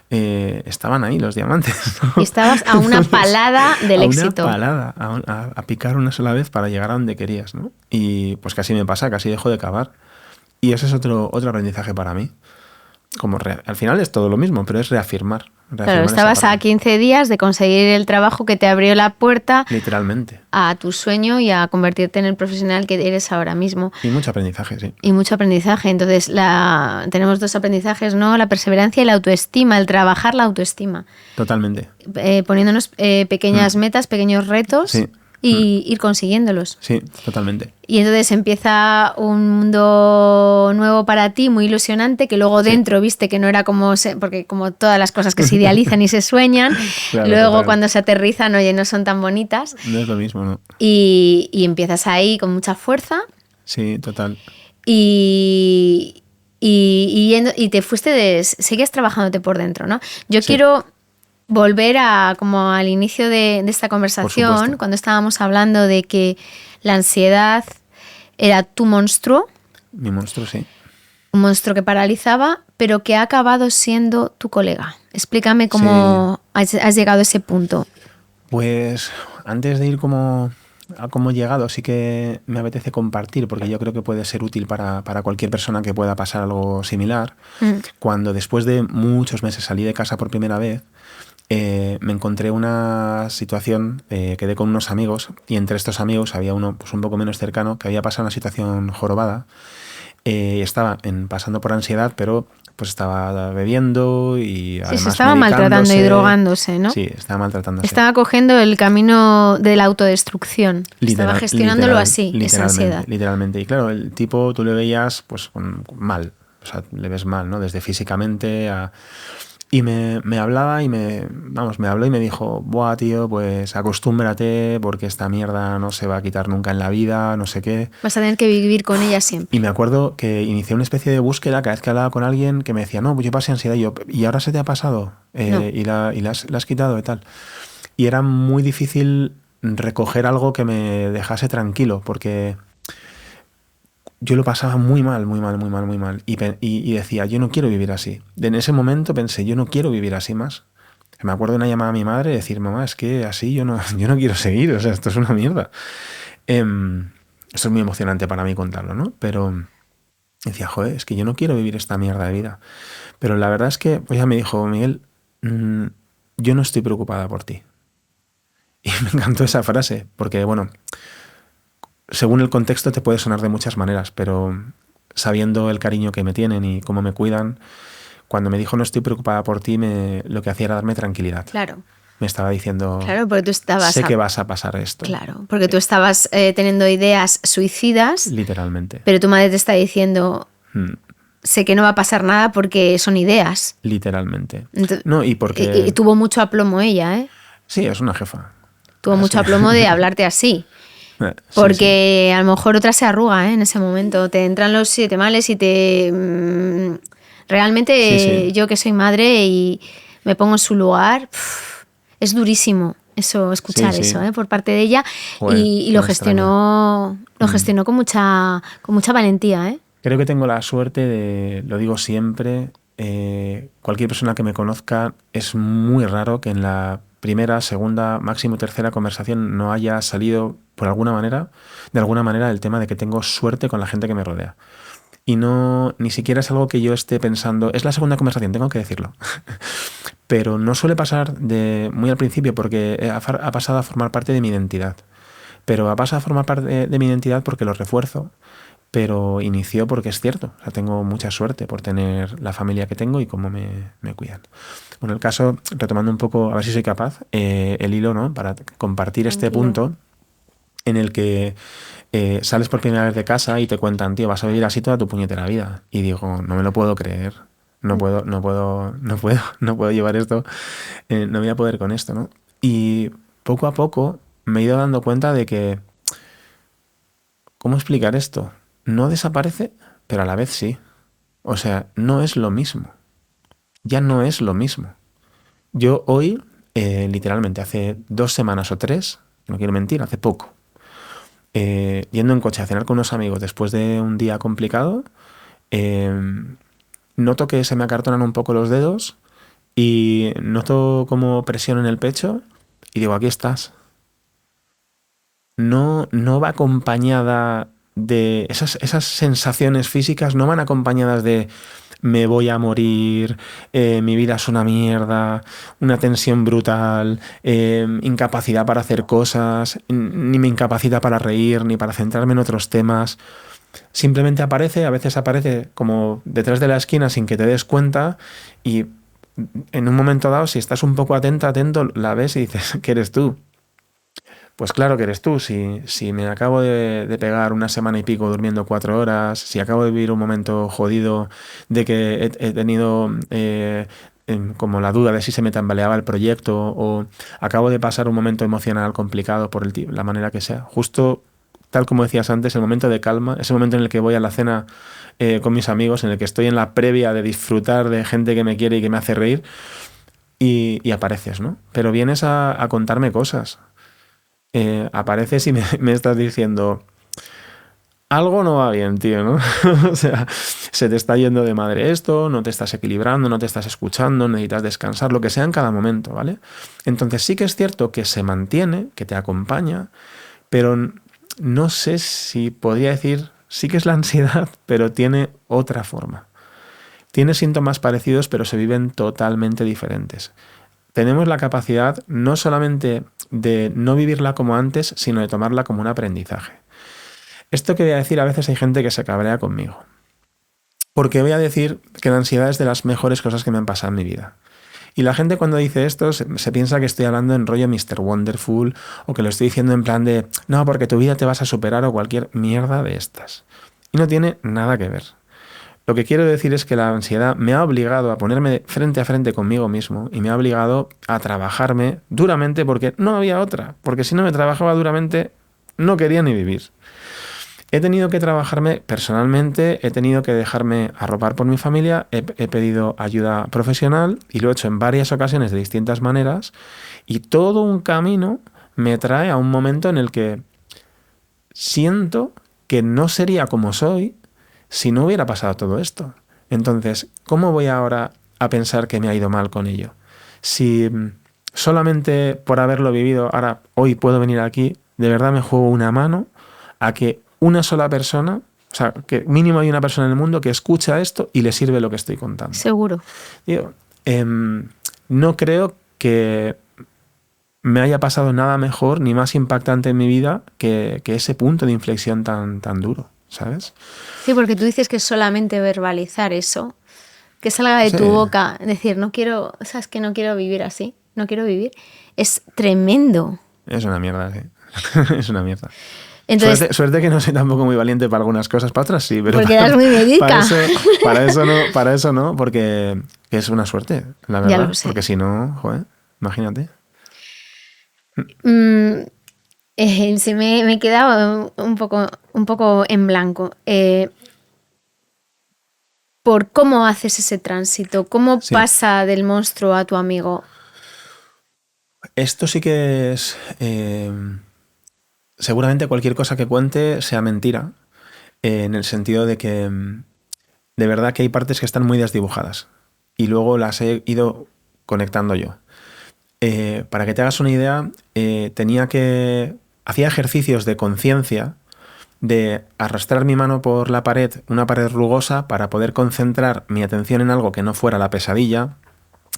Estaban ahí los diamantes, ¿no? Y estabas a una palada del éxito. A una palada, a picar una sola vez para llegar a donde querías, ¿no? Y pues casi me pasa, casi dejo de cavar. Y ese es otro aprendizaje para mí. Como al final es todo lo mismo, pero es reafirmar claro, estabas a 15 días de conseguir el trabajo que te abrió la puerta literalmente a tu sueño y a convertirte en el profesional que eres ahora mismo. Y mucho aprendizaje, sí. Y mucho aprendizaje. Entonces tenemos 2 aprendizajes, ¿no? La perseverancia y la autoestima, el trabajar la autoestima. Totalmente. Poniéndonos pequeñas metas, pequeños retos. Sí. Y ir consiguiéndolos. Sí, totalmente. Y entonces empieza un mundo nuevo para ti, muy ilusionante, que luego dentro viste que no era porque como todas las cosas que se idealizan y se sueñan, claro, luego cuando se aterrizan, oye, no son tan bonitas. No es lo mismo, ¿no? Y empiezas ahí con mucha fuerza. Sí, total. Y te fuiste sigues trabajándote por dentro, ¿no? Yo quiero volver como al inicio de esta conversación, cuando estábamos hablando de que la ansiedad era tu monstruo. Mi monstruo, sí. Un monstruo que paralizaba, pero que ha acabado siendo tu colega. Explícame cómo has llegado a ese punto. Pues antes de ir a cómo he llegado, sí que me apetece compartir, porque yo creo que puede ser útil para cualquier persona que pueda pasar algo similar. Cuando después de muchos meses salí de casa por primera vez, me encontré una situación, quedé con unos amigos y entre estos amigos había uno pues un poco menos cercano que había pasado una situación jorobada. Estaba pasando por ansiedad, pero pues estaba bebiendo y además se estaba maltratando y drogándose, ¿no? Sí, estaba maltratándose. Estaba cogiendo el camino de la autodestrucción. Estaba gestionándolo así, esa ansiedad. Literalmente. Y claro, el tipo tú le veías pues mal, o sea, le ves mal, ¿no? Desde físicamente a... Y me hablaba y me habló y me dijo, buah, tío, pues acostúmbrate porque esta mierda no se va a quitar nunca en la vida, no sé qué. Vas a tener que vivir con ella siempre. Y me acuerdo que inicié una especie de búsqueda cada vez que hablaba con alguien que me decía, no, pues yo pasé ansiedad y ahora se te ha pasado no. y la has quitado y tal. Y era muy difícil recoger algo que me dejase tranquilo porque... Yo lo pasaba muy mal. Y decía, yo no quiero vivir así. En ese momento pensé, yo no quiero vivir así más. Me acuerdo de una llamada a mi madre y decir, mamá, es que así yo no quiero seguir. O sea, esto es una mierda. Esto es muy emocionante para mí contarlo, ¿no? Pero decía, joder, es que yo no quiero vivir esta mierda de vida. Pero la verdad es que, pues ella me dijo, Miguel, yo no estoy preocupada por ti. Y me encantó esa frase, porque, bueno... Según el contexto te puede sonar de muchas maneras, pero sabiendo el cariño que me tienen y cómo me cuidan, cuando me dijo no estoy preocupada por ti, lo que hacía era darme tranquilidad. Claro. Me estaba diciendo, Claro, porque tú estabas... sé que vas a pasar esto. Claro, porque tú estabas teniendo ideas suicidas. Literalmente. Pero tu madre te está diciendo, sé que no va a pasar nada porque son ideas. Literalmente. Entonces, No, y porque... Y tuvo mucho aplomo ella, ¿eh? Sí, es una jefa. Tuvo mucho aplomo de hablarte así. Sí, Porque a lo mejor otra se arruga, ¿eh? En ese momento. Te entran los 7 males y te... realmente yo que soy madre y me pongo en su lugar, es durísimo escuchar eso, ¿eh? Por parte de ella. Joder, y lo gestionó con mucha valentía, ¿eh? Creo que tengo la suerte de, lo digo siempre, cualquier persona que me conozca, es muy raro que en la primera, segunda, máximo tercera conversación no haya salido de alguna manera el tema de que tengo suerte con la gente que me rodea. Y no, ni siquiera es algo que yo esté pensando, es la segunda conversación, tengo que decirlo. Pero no suele pasar muy al principio porque ha pasado a formar parte de mi identidad. Pero ha pasado a formar parte de mi identidad porque lo refuerzo. Pero inició porque es cierto, o sea, tengo mucha suerte por tener la familia que tengo y cómo me cuidan. Bueno, el caso, retomando un poco, a ver si soy capaz, el hilo, ¿no? Para compartir este punto en el que sales por primera vez de casa y te cuentan, tío, vas a vivir así toda tu puñetera vida. Y digo, no me lo puedo creer, no puedo llevar esto, no voy a poder con esto, ¿no? Y poco a poco me he ido dando cuenta de que, ¿cómo explicar esto? No desaparece, pero a la vez sí. O sea, no es lo mismo. Ya no es lo mismo. Yo hoy, literalmente, hace 2 semanas o 3, no quiero mentir, hace poco, yendo en coche a cenar con unos amigos después de un día complicado, noto que se me acartonan un poco los dedos y noto como presión en el pecho y digo, aquí estás. No va acompañada de esas sensaciones físicas, no van acompañadas de me voy a morir, mi vida es una mierda, una tensión brutal, incapacidad para hacer cosas, ni me incapacita para reír, ni para centrarme en otros temas. Simplemente aparece, a veces aparece como detrás de la esquina sin que te des cuenta y en un momento dado, si estás un poco atento, la ves y dices que eres tú. Pues claro que eres tú. Si me acabo de pegar una semana y pico durmiendo 4 horas, si acabo de vivir un momento jodido de que he tenido como la duda de si se me tambaleaba el proyecto o acabo de pasar un momento emocional complicado por la manera que sea, justo tal como decías antes, el momento de calma, ese momento en el que voy a la cena con mis amigos, en el que estoy en la previa de disfrutar de gente que me quiere y que me hace reír y apareces, ¿no? Pero vienes a contarme cosas. Apareces y me estás diciendo algo no va bien, tío, ¿no? O sea, se te está yendo de madre esto, no te estás equilibrando, no te estás escuchando, necesitas descansar, lo que sea en cada momento, ¿vale? Entonces sí que es cierto que se mantiene, que te acompaña, pero no sé si podría decir, sí que es la ansiedad, pero tiene otra forma. Tiene síntomas parecidos, pero se viven totalmente diferentes. Tenemos la capacidad no solamente de no vivirla como antes, sino de tomarla como un aprendizaje. Esto que voy a decir, a veces hay gente que se cabrea conmigo. Porque voy a decir que la ansiedad es de las mejores cosas que me han pasado en mi vida. Y la gente cuando dice esto se piensa que estoy hablando en rollo Mr. Wonderful o que lo estoy diciendo en plan de no, porque tu vida te vas a superar o cualquier mierda de estas. Y no tiene nada que ver. Lo que quiero decir es que la ansiedad me ha obligado a ponerme frente a frente conmigo mismo y me ha obligado a trabajarme duramente porque no había otra. Porque si no me trabajaba duramente, no quería ni vivir. He tenido que trabajarme personalmente, he tenido que dejarme arropar por mi familia, he pedido ayuda profesional y lo he hecho en varias ocasiones de distintas maneras y todo un camino me trae a un momento en el que siento que no sería como soy si no hubiera pasado todo esto. Entonces, ¿cómo voy ahora a pensar que me ha ido mal con ello? Si solamente por haberlo vivido, ahora, hoy puedo venir aquí, de verdad me juego una mano a que una sola persona, o sea, que mínimo hay una persona en el mundo que escucha esto y le sirve lo que estoy contando. Seguro. Digo, no creo que me haya pasado nada mejor ni más impactante en mi vida que ese punto de inflexión tan duro, ¿sabes? Sí, porque tú dices que solamente verbalizar eso que salga de Sí. tu boca, decir, no quiero, sabes que no quiero vivir así, no quiero vivir, es tremendo. Es una mierda, sí. Es una mierda. Entonces, Suerte que no soy tampoco muy valiente para algunas cosas, para otras sí, pero porque eras muy médica. para eso no, porque es una suerte, la Ya verdad. lo sé. Porque si no, joder, imagínate. Se me he quedado un poco en blanco. Por cómo haces ese tránsito, cómo Sí. pasa del monstruo a tu amigo. Esto sí que es... seguramente cualquier cosa que cuente sea mentira, en el sentido de que de verdad que hay partes que están muy desdibujadas y luego las he ido conectando yo. Para que te hagas una idea, hacía ejercicios de conciencia de arrastrar mi mano por la pared, una pared rugosa, para poder concentrar mi atención en algo que no fuera la pesadilla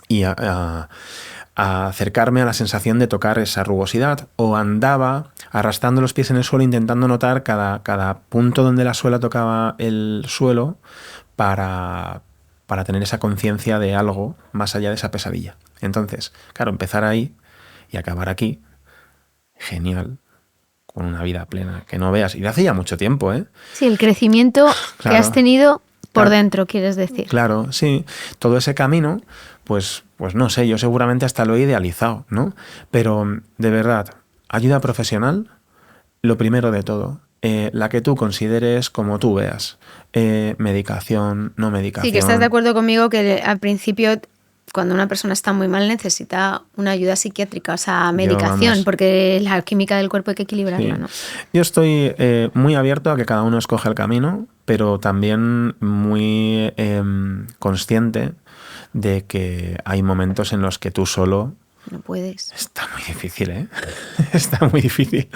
y a acercarme a la sensación de tocar esa rugosidad, o andaba arrastrando los pies en el suelo intentando notar cada punto donde la suela tocaba el suelo para tener esa conciencia de algo más allá de esa pesadilla. Entonces, claro, empezar ahí y acabar aquí, genial, con una vida plena, que no veas. Y de hace ya mucho tiempo, ¿eh? Sí, el crecimiento que Claro. has tenido por Claro. dentro, quieres decir. Claro, sí. Todo ese camino, pues no sé, yo seguramente hasta lo he idealizado, ¿no? Pero de verdad, ayuda profesional, lo primero de todo. La que tú consideres como tú veas. Medicación, no medicación. Sí, que estás de acuerdo conmigo que al principio, cuando una persona está muy mal, necesita una ayuda psiquiátrica, o sea, medicación, vamos. porque la química del cuerpo hay que equilibrarla, Sí. ¿no? Yo estoy muy abierto a que cada uno escoja el camino, pero también muy consciente de que hay momentos en los que tú solo No puedes. está muy difícil, ¿eh? Está muy difícil.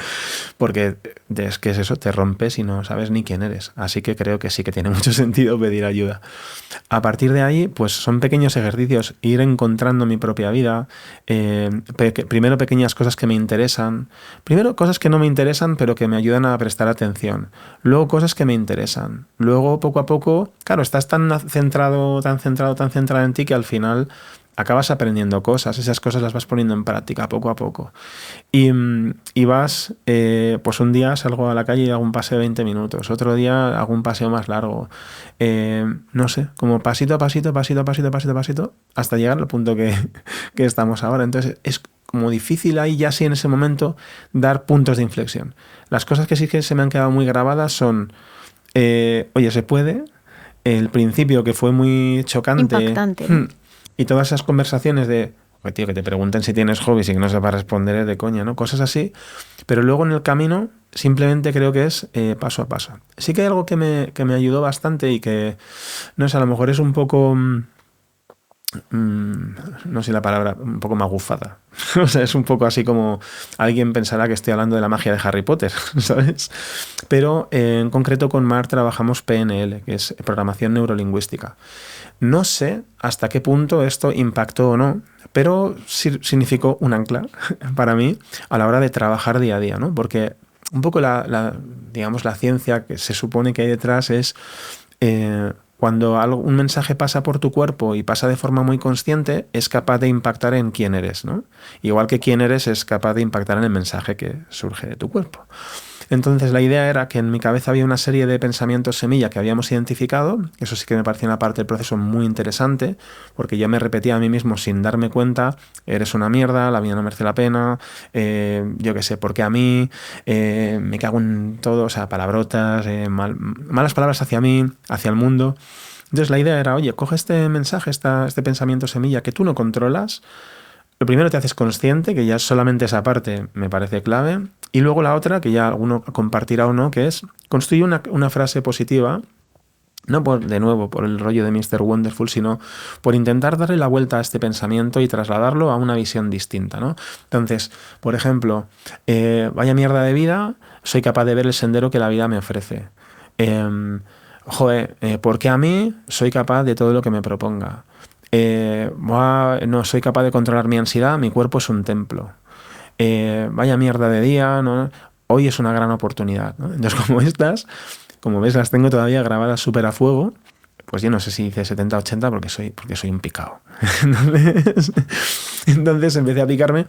Porque es que es eso, te rompes y no sabes ni quién eres. Así que creo que sí que tiene mucho sentido pedir ayuda. A partir de ahí, pues son pequeños ejercicios, ir encontrando mi propia vida. Primero pequeñas cosas que me interesan. Primero cosas que no me interesan, pero que me ayudan a prestar atención. Luego cosas que me interesan. Luego, poco a poco, claro, estás tan centrado en ti que al final acabas aprendiendo cosas, esas cosas las vas poniendo en práctica poco a poco. Y vas, pues un día salgo a la calle y hago un paseo de 20 minutos, otro día hago un paseo más largo, no sé, como pasito a pasito, hasta llegar al punto que estamos ahora. Entonces es como difícil ahí ya sí en ese momento dar puntos de inflexión. Las cosas que sí que se me han quedado muy grabadas son, oye, se puede, el principio que fue muy chocante. Impactante, ¿no? Y todas esas conversaciones de, oye, tío, que te pregunten si tienes hobbies y que no sepas responder es de coña, ¿no? Cosas así. Pero luego en el camino simplemente creo que es paso a paso. Sí que hay algo que me ayudó bastante y que, no sé, a lo mejor es un poco, no sé la palabra, un poco magufada. O sea, es un poco así como alguien pensará que estoy hablando de la magia de Harry Potter, ¿sabes? Pero en concreto con Mar trabajamos PNL, que es programación neurolingüística. No sé hasta qué punto esto impactó o no, pero sí significó un ancla para mí a la hora de trabajar día a día, ¿no? Porque un poco digamos, la ciencia que se supone que hay detrás es cuando un mensaje pasa por tu cuerpo y pasa de forma muy consciente, es capaz de impactar en quién eres, ¿no? Igual que quién eres es capaz de impactar en el mensaje que surge de tu cuerpo. Entonces la idea era que en mi cabeza había una serie de pensamientos semilla que habíamos identificado. Eso sí que me parecía una parte del proceso muy interesante, porque yo me repetía a mí mismo sin darme cuenta: eres una mierda, la vida no merece la pena, yo qué sé, ¿por qué a mí? Me cago en todo, o sea, palabrotas, malas palabras hacia mí, hacia el mundo. Entonces la idea era, oye, coge este mensaje, este pensamiento semilla que tú no controlas. Lo primero te haces consciente, que ya solamente esa parte me parece clave, y luego la otra, que ya alguno compartirá o no, que es construye una frase positiva, no de nuevo por el rollo de Mr. Wonderful, sino por intentar darle la vuelta a este pensamiento y trasladarlo a una visión distinta, ¿no? Entonces, por ejemplo, vaya mierda de vida, soy capaz de ver el sendero que la vida me ofrece. ¿Por qué a mí? Soy capaz de todo lo que me proponga. No soy capaz de controlar mi ansiedad, mi cuerpo es un templo. Vaya mierda de día, ¿no? Hoy es una gran oportunidad, ¿no? Entonces, como ves, las tengo todavía grabadas súper a fuego, pues yo no sé si hice 70-80 porque soy un picao. Entonces empecé a picarme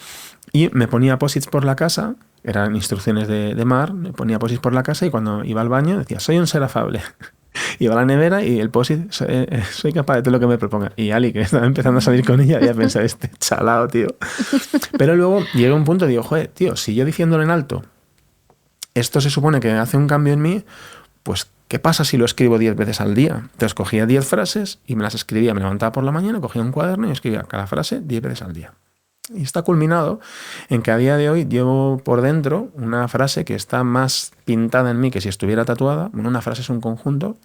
y me ponía posits por la casa, eran instrucciones de Mar, me ponía posits por la casa y cuando iba al baño decía, soy un ser afable. Iba a la nevera y el posit, soy capaz de todo lo que me proponga. Y Ali, que estaba empezando a salir con ella, había pensado, este chalao, tío. Pero luego llega un punto y digo, joder, tío, si yo diciéndolo en alto, esto se supone que hace un cambio en mí, pues ¿qué pasa si lo escribo 10 veces al día? Entonces cogía 10 frases y me las escribía, me levantaba por la mañana, cogía un cuaderno y escribía cada frase 10 veces al día. Y está culminado en que a día de hoy llevo por dentro una frase que está más pintada en mí que si estuviera tatuada. Bueno, una frase es un conjunto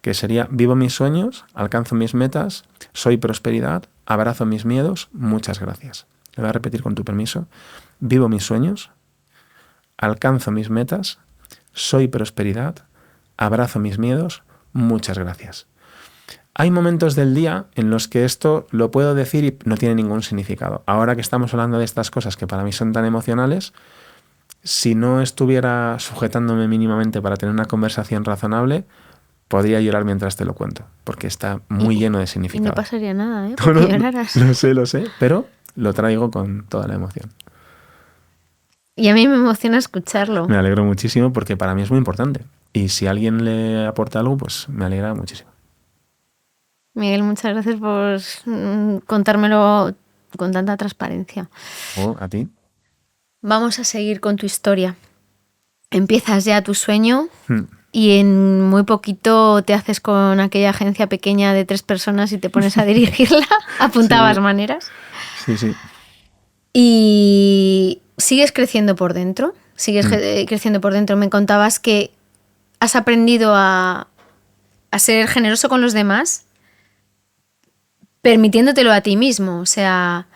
que sería: vivo mis sueños, alcanzo mis metas, soy prosperidad, abrazo mis miedos, muchas gracias. Le voy a repetir con tu permiso. Vivo mis sueños, alcanzo mis metas, soy prosperidad, abrazo mis miedos, muchas gracias. Hay momentos del día en los que esto lo puedo decir y no tiene ningún significado. Ahora que estamos hablando de estas cosas que para mí son tan emocionales, si no estuviera sujetándome mínimamente para tener una conversación razonable, podría llorar mientras te lo cuento, porque está muy lleno de significado. Y no pasaría nada, ¿eh? Porque lloraras. Lo sé, pero lo traigo con toda la emoción. Y a mí me emociona escucharlo. Me alegro muchísimo porque para mí es muy importante. Y si a alguien le aporta algo, pues me alegra muchísimo. Miguel, muchas gracias por contármelo con tanta transparencia. ¿A ti? Vamos a seguir con tu historia. Empiezas ya tu sueño y en muy poquito te haces con aquella agencia pequeña de 3 personas y te pones a dirigirla. Apuntabas maneras. Sí. Y sigues creciendo por dentro. Creciendo por dentro. Me contabas que has aprendido a ser generoso con los demás, permitiéndotelo a ti mismo, o sea,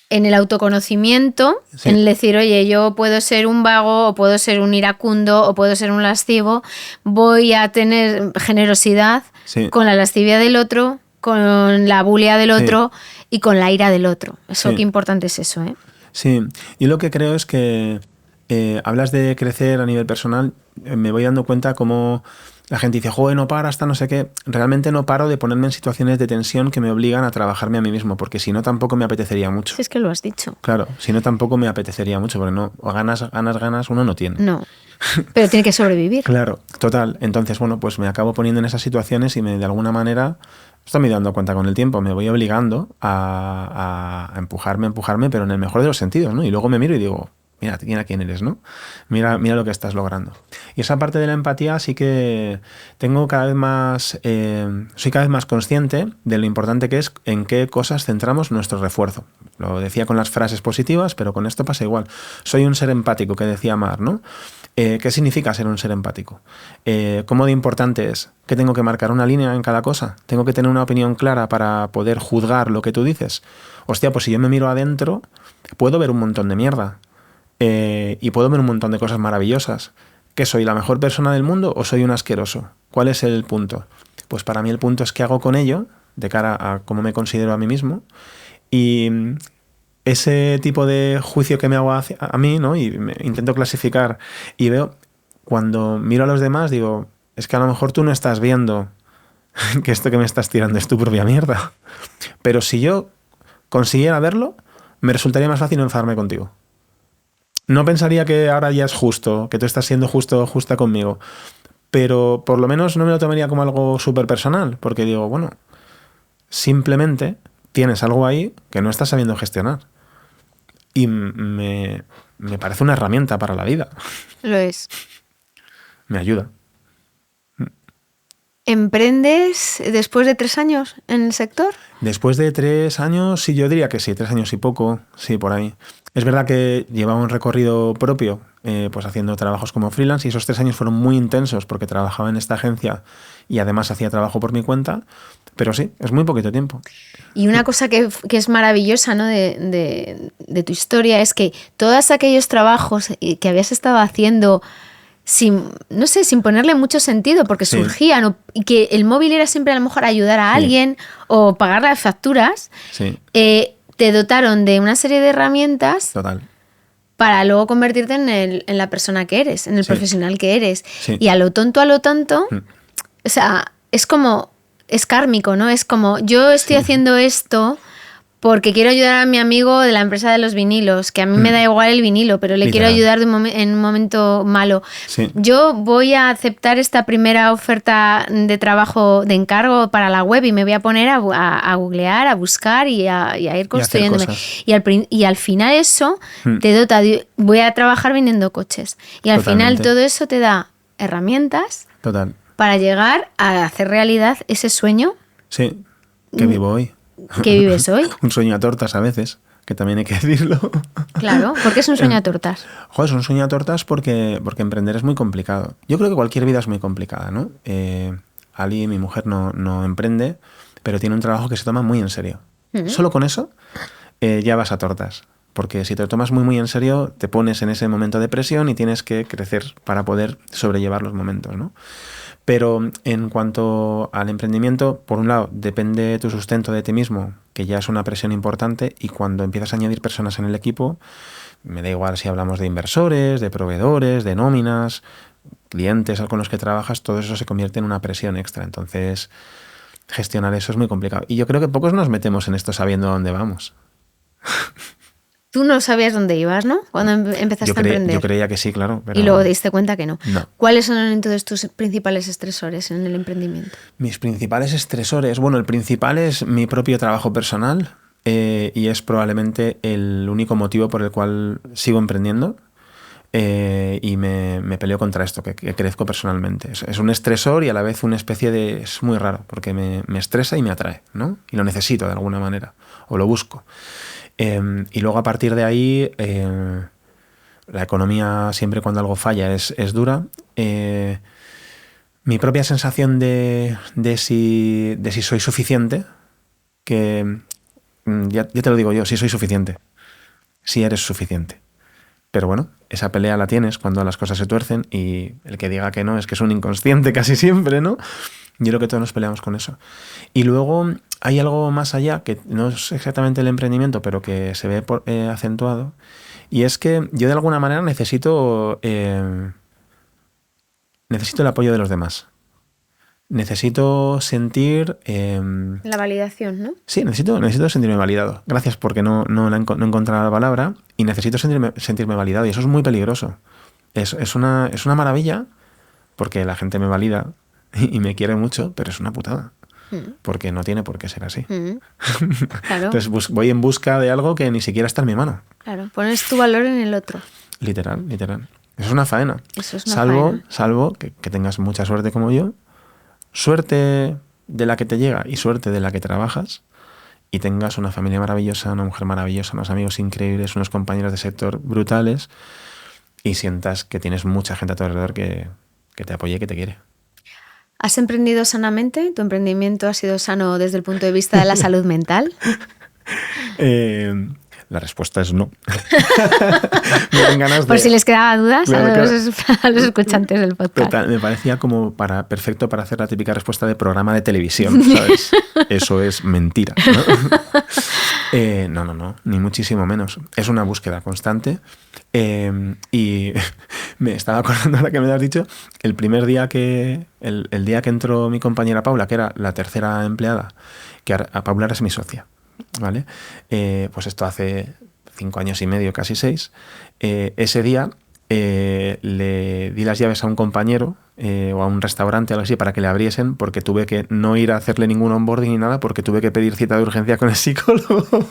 en el autoconocimiento, en el decir, oye, yo puedo ser un vago, o puedo ser un iracundo, o puedo ser un lascivo, voy a tener generosidad con la lascivia del otro, con la bulia del otro y con la ira del otro. Eso, qué importante es eso, ¿eh? Sí, yo lo que creo es que hablas de crecer a nivel personal, me voy dando cuenta cómo la gente dice, joder, no para hasta no sé qué. Realmente no paro de ponerme en situaciones de tensión que me obligan a trabajarme a mí mismo, porque si no tampoco me apetecería mucho. Si es que lo has dicho. Claro, si no tampoco me apetecería mucho, porque no, ganas uno no tiene. No, pero tiene que sobrevivir. Claro, total. Entonces, bueno, pues me acabo poniendo en esas situaciones y de alguna manera, esto me he dando cuenta con el tiempo, me voy obligando a empujarme, pero en el mejor de los sentidos, ¿no? Y luego me miro y digo, mira quién eres, ¿no? Mira lo que estás logrando. Y esa parte de la empatía sí que tengo cada vez más, soy cada vez más consciente de lo importante que es en qué cosas centramos nuestro refuerzo. Lo decía con las frases positivas, pero con esto pasa igual. Soy un ser empático, que decía Mar, ¿no? ¿Qué significa ser un ser empático? ¿Cómo de importante es? ¿Que tengo que marcar una línea en cada cosa? ¿Tengo que tener una opinión clara para poder juzgar lo que tú dices? Hostia, pues si yo me miro adentro, puedo ver un montón de mierda. Y puedo ver un montón de cosas maravillosas. ¿Qué soy, la mejor persona del mundo o soy un asqueroso? ¿Cuál es el punto? Pues para mí el punto es qué hago con ello, de cara a cómo me considero a mí mismo. Y ese tipo de juicio que me hago a mí, ¿no? Y intento clasificar y veo, cuando miro a los demás, digo, es que a lo mejor tú no estás viendo que esto que me estás tirando es tu propia mierda. Pero si yo consiguiera verlo, me resultaría más fácil no enfadarme contigo. No pensaría que ahora ya es justo, que tú estás siendo justo o justa conmigo, pero por lo menos no me lo tomaría como algo súper personal, porque digo, bueno, simplemente tienes algo ahí que no estás sabiendo gestionar. Y me parece una herramienta para la vida. Lo es. Me ayuda. ¿Emprendes después de 3 años en el sector? Después de 3 años, sí, yo diría que sí, 3 años y poco, sí, por ahí. Es verdad que llevaba un recorrido propio, pues haciendo trabajos como freelance, y esos 3 años fueron muy intensos porque trabajaba en esta agencia y además hacía trabajo por mi cuenta, pero sí, es muy poquito tiempo. Y una cosa que es maravillosa, ¿no? de tu historia es que todos aquellos trabajos que habías estado haciendo sin ponerle mucho sentido, porque surgían, y que el móvil era siempre a lo mejor ayudar a alguien o pagar las facturas, te dotaron de una serie de herramientas. Total. Para luego convertirte en la persona que eres, en el profesional que eres. Sí. Y a lo tonto, o sea, es como es kármico, ¿no? Es como, yo estoy haciendo esto porque quiero ayudar a mi amigo de la empresa de los vinilos, que a mí me da igual el vinilo, pero le Literal. quiero ayudar en un momento malo. Sí. Yo voy a aceptar esta primera oferta de trabajo de encargo para la web y me voy a poner a googlear, a buscar y a ir construyéndome. cosas. Y al final eso te dota, voy a trabajar vendiendo coches. Y al final Totalmente. todo eso te da herramientas Total. para llegar a hacer realidad ese sueño Sí, que vivo hoy. que vives hoy. Un sueño a tortas a veces, que también hay que decirlo. Claro, porque es un sueño a tortas. Joder, es un sueño a tortas porque emprender es muy complicado. Yo creo que cualquier vida es muy complicada, ¿no? Ali, mi mujer, no emprende, pero tiene un trabajo que se toma muy en serio. Solo con eso ya vas a tortas. Porque si te lo tomas muy en serio, te pones en ese momento de presión y tienes que crecer para poder sobrellevar los momentos, ¿no? Pero en cuanto al emprendimiento, por un lado, depende tu sustento de ti mismo, que ya es una presión importante, y cuando empiezas a añadir personas en el equipo, me da igual si hablamos de inversores, de proveedores, de nóminas, clientes con los que trabajas, todo eso se convierte en una presión extra. Entonces, gestionar eso es muy complicado. Y yo creo que pocos nos metemos en esto sabiendo a dónde vamos. Tú no sabías dónde ibas, ¿no? Cuando empezaste a emprender. Yo creía que sí, claro. Pero y luego te diste cuenta que no. No. ¿Cuáles son entonces tus principales estresores en el emprendimiento? Mis principales estresores, bueno, el principal es mi propio trabajo personal y es probablemente el único motivo por el cual sigo emprendiendo y me peleo contra esto, que crezco personalmente. Es un estresor y a la vez una especie de... Es muy raro, porque me estresa y me atrae, ¿no? Y lo necesito de alguna manera, o lo busco. Y luego a partir de ahí, la economía siempre cuando algo falla es dura. Mi propia sensación de si soy suficiente, que ya te lo digo yo, si soy suficiente, si eres suficiente. Pero bueno, esa pelea la tienes cuando las cosas se tuercen y el que diga que no es que es un inconsciente casi siempre, ¿no? Yo creo que todos nos peleamos con eso. Y luego hay algo más allá, que no es exactamente el emprendimiento, pero que se ve acentuado, y es que yo de alguna manera necesito el apoyo de los demás. Necesito sentir... La validación, ¿no? Sí, necesito sentirme validado. Gracias, porque no he encontrado la palabra, y necesito sentirme validado, y eso es muy peligroso. Es una maravilla, porque la gente me valida y me quiere mucho, pero es una putada. Porque no tiene por qué ser así. Claro. Entonces voy en busca de algo que ni siquiera está en mi mano. Claro, pones tu valor en el otro. Literal. Eso es una faena. Eso es una faena. Salvo que tengas mucha suerte como yo, suerte de la que te llega y suerte de la que trabajas, y tengas una familia maravillosa, una mujer maravillosa, unos amigos increíbles, unos compañeros de sector brutales, y sientas que tienes mucha gente a tu alrededor que te apoya y que te quiere. ¿Has emprendido sanamente? ¿Tu emprendimiento ha sido sano desde el punto de vista de la salud mental? La respuesta es no. Me dan ganas Por si les quedaba dudas Claro, a los escuchantes del podcast. Me parecía como perfecto para hacer la típica respuesta de programa de televisión, ¿sabes? Eso es mentira, ¿no? No, ni muchísimo menos. Es una búsqueda constante y me estaba acordando ahora que me lo has dicho, el primer día el día que entró mi compañera Paula, que era la tercera empleada, que a Paula era mi socia, ¿vale? Pues esto hace 5 años y medio, casi 6. Ese día le di las llaves a un compañero o a un restaurante o algo así para que le abriesen, porque tuve que no ir a hacerle ningún onboarding ni nada, porque tuve que pedir cita de urgencia con el psicólogo.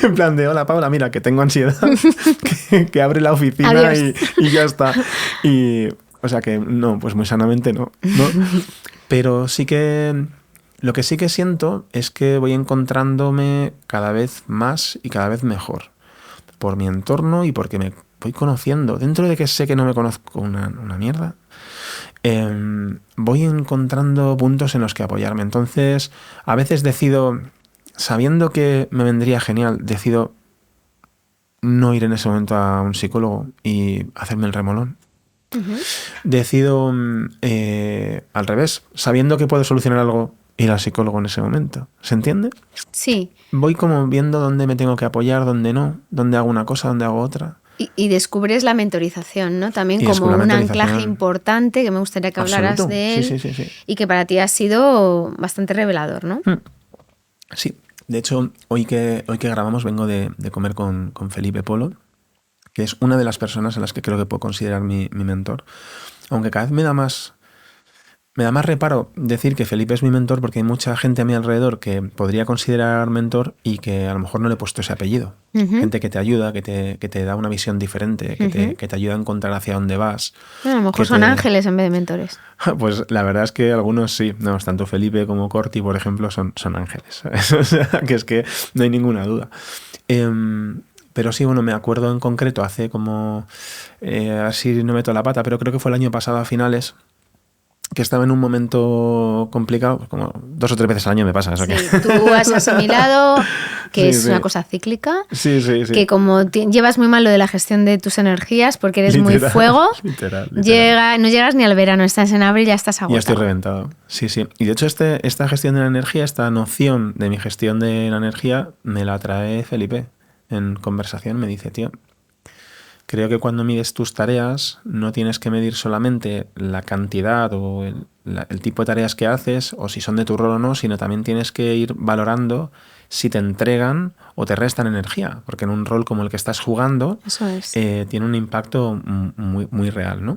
En plan de, hola Paula, mira, que tengo ansiedad, que abre la oficina y ya está. Y, o sea que no, pues muy sanamente no. Pero sí que... Lo que sí que siento es que voy encontrándome cada vez más y cada vez mejor por mi entorno y porque me voy conociendo. Dentro de que sé que no me conozco una mierda, voy encontrando puntos en los que apoyarme. Entonces, a veces decido, sabiendo que me vendría genial, decido no ir en ese momento a un psicólogo y hacerme el remolón. Decido, al revés, sabiendo que puedo solucionar algo, ir al psicólogo en ese momento. ¿Se entiende? Sí. Voy como viendo dónde me tengo que apoyar, dónde no, dónde hago una cosa, dónde hago otra. Y descubres la mentorización, ¿no? También Y como descubro la un mentorización. anclaje importante que me gustaría que hablaras Absoluto. de él. Sí. Y que para ti ha sido bastante revelador, ¿no? Sí, de hecho, hoy que grabamos vengo de comer con Felipe Polo, que es una de las personas a las que creo que puedo considerar mi mentor. Aunque cada vez me da más reparo decir que Felipe es mi mentor, porque hay mucha gente a mi alrededor que podría considerar mentor y que a lo mejor no le he puesto ese apellido. Gente que te ayuda, que te da una visión diferente, que te ayuda a encontrar hacia dónde vas. Bueno, a lo mejor son ángeles en vez de mentores. Pues la verdad es que algunos sí. No, tanto Felipe como Corti, por ejemplo, son ángeles. O sea, que es que no hay ninguna duda. Pero sí, bueno, me acuerdo en concreto hace como... así no meto la pata, pero creo que fue el año pasado a finales, que estaba en un momento complicado, como 2 o 3 veces al año me pasa eso. Sí, tú has asimilado que Sí, es sí. una cosa cíclica, Sí. que como llevas muy mal lo de la gestión de tus energías porque eres muy fuego, Literal. no llegas ni al verano, estás en abril y ya estás agotado. Ya estoy reventado. Sí. Y de hecho esta gestión de la energía, esta noción de mi gestión de la energía, me la trae Felipe en conversación. Me dice, tío, creo que cuando mides tus tareas no tienes que medir solamente la cantidad o el tipo de tareas que haces o si son de tu rol o no, sino también tienes que ir valorando si te entregan o te restan energía, porque en un rol como el que estás jugando Eso es. tiene un impacto muy real, ¿no?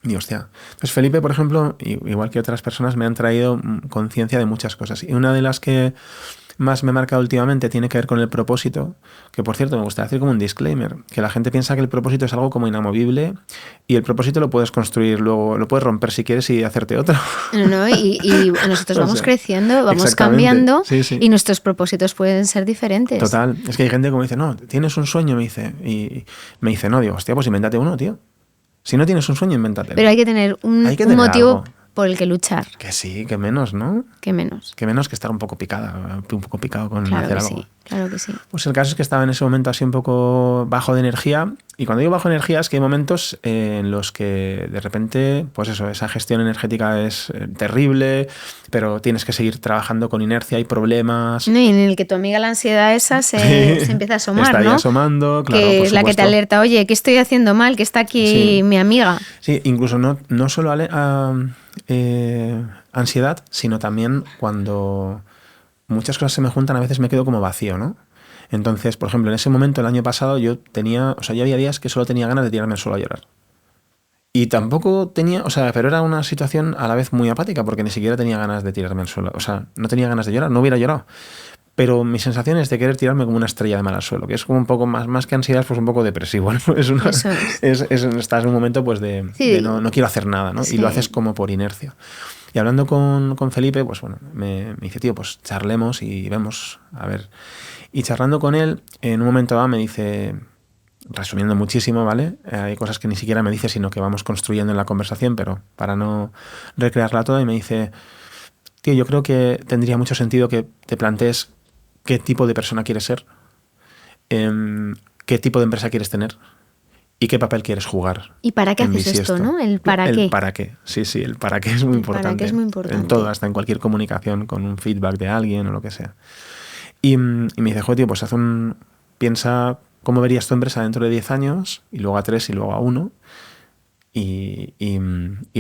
Y hostia, pues Felipe, por ejemplo, igual que otras personas, me han traído conciencia de muchas cosas. Y una de las que más me ha marcado últimamente tiene que ver con el propósito, que por cierto me gustaría decir como un disclaimer, que la gente piensa que el propósito es algo como inamovible y el propósito lo puedes construir, luego lo puedes romper si quieres y hacerte otro. No, y nosotros vamos creciendo, vamos exactamente. cambiando Sí. y nuestros propósitos pueden ser diferentes. Total, es que hay gente como dice, no, tienes un sueño, me dice, y me dice, no, digo, hostia, pues invéntate uno, tío. Si no tienes un sueño, invéntatelo. Pero hay que tener un motivo algo por el que luchar. Que sí, que menos, ¿no? Que menos. Que menos que estar un poco picado con Claro hacer que algo. sí, claro que sí. Pues el caso es que estaba en ese momento así un poco bajo de energía. Y cuando digo bajo de energía es que hay momentos en los que de repente, pues eso, esa gestión energética es terrible, pero tienes que seguir trabajando con inercia, hay problemas. No, y en el que tu amiga la ansiedad esa se empieza a asomar, está ahí ¿no? asomando, claro, que por es la que te supuesto. alerta, oye, ¿qué estoy haciendo mal? Que está aquí mi amiga. Sí, incluso no solo ansiedad, sino también cuando muchas cosas se me juntan, a veces me quedo como vacío, ¿no? Entonces, por ejemplo, en ese momento, el año pasado, yo había días que solo tenía ganas de tirarme al suelo a llorar. Y tampoco tenía, pero era una situación a la vez muy apática, porque ni siquiera tenía ganas de tirarme al suelo. O sea, no tenía ganas de llorar, no hubiera llorado. Pero mi sensación es de querer tirarme como una estrella de mal al suelo, que es como un poco más que ansiedad, pues un poco depresivo, ¿no? Estás en un momento pues de no quiero hacer nada, ¿no? Sí. Y lo haces como por inercia. Y hablando con Felipe, pues bueno, me dice, tío, pues charlemos y vemos, a ver. Y charlando con él, en un momento dado me dice, resumiendo muchísimo, ¿vale? Hay cosas que ni siquiera me dice, sino que vamos construyendo en la conversación, pero para no recrearla toda, y me dice, tío, yo creo que tendría mucho sentido que te plantees qué tipo de persona quieres ser, qué tipo de empresa quieres tener y qué papel quieres jugar. ¿Y para qué haces esto, no? El para qué. El para qué, sí, el para qué es muy importante. Para qué es muy importante. En todo, hasta en cualquier comunicación, con un feedback de alguien o lo que sea. Y me dice, joder, tío, pues piensa cómo verías tu empresa dentro de 10 años, y luego a 3 y luego a 1, y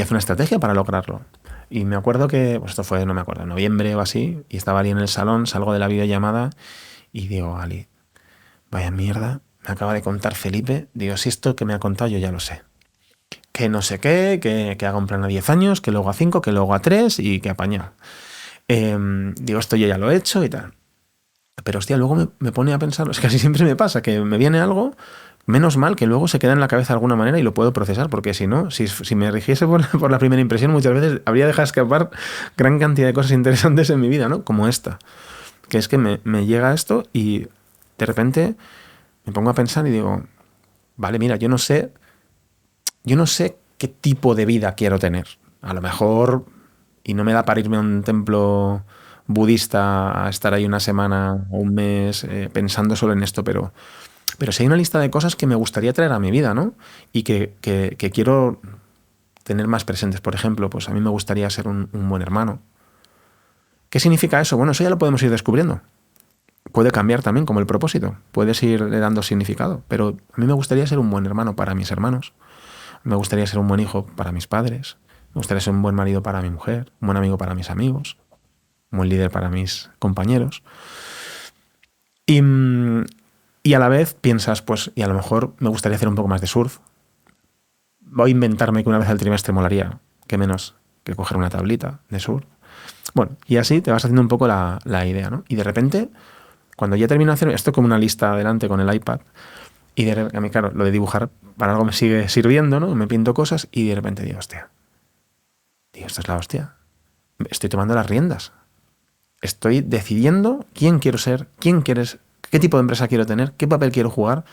haz una estrategia para lograrlo. Y me acuerdo que, pues esto fue, no me acuerdo, noviembre o así, y estaba Ali en el salón, salgo de la videollamada y digo, Ali, vaya mierda, me acaba de contar Felipe, digo, si esto que me ha contado yo ya lo sé. Que no sé qué, que haga un plan a 10 años, que luego a 5, que luego a 3 y que apañado. Digo, esto yo ya lo he hecho y tal. Pero hostia, luego me pone a pensar, es que casi siempre me pasa, que me viene algo, menos mal que luego se queda en la cabeza de alguna manera y lo puedo procesar, porque si no, si me rigiese por la primera impresión, muchas veces habría dejado escapar gran cantidad de cosas interesantes en mi vida, ¿no? Como esta, que es que me llega esto y de repente me pongo a pensar y digo, vale, mira, yo no sé qué tipo de vida quiero tener. A lo mejor, y no me da para irme a un templo budista a estar ahí una semana o un mes pensando solo en esto, pero si hay una lista de cosas que me gustaría traer a mi vida, ¿no? Y que quiero tener más presentes. Por ejemplo, pues a mí me gustaría ser un buen hermano. ¿Qué significa eso? Bueno, eso ya lo podemos ir descubriendo. puede cambiar también como el propósito. Puedes irle dando significado. Pero a mí me gustaría ser un buen hermano para mis hermanos. Me gustaría ser un buen hijo para mis padres. Me gustaría ser un buen marido para mi mujer. Un buen amigo para mis amigos. Un buen líder para mis compañeros. Y a la vez piensas, pues, y a lo mejor me gustaría hacer un poco más de surf. Voy a inventarme que una vez al trimestre molaría, que menos que coger una tablita de surf. Bueno, y así te vas haciendo un poco la idea, ¿no? Y de repente, cuando ya termino de hacer esto como una lista adelante con el iPad, y a mí, claro, lo de dibujar para algo me sigue sirviendo, ¿no? Me pinto cosas y de repente digo, hostia, esto es la hostia. Estoy tomando las riendas. Estoy decidiendo quién quiero ser, qué tipo de empresa quiero tener, qué papel quiero jugar,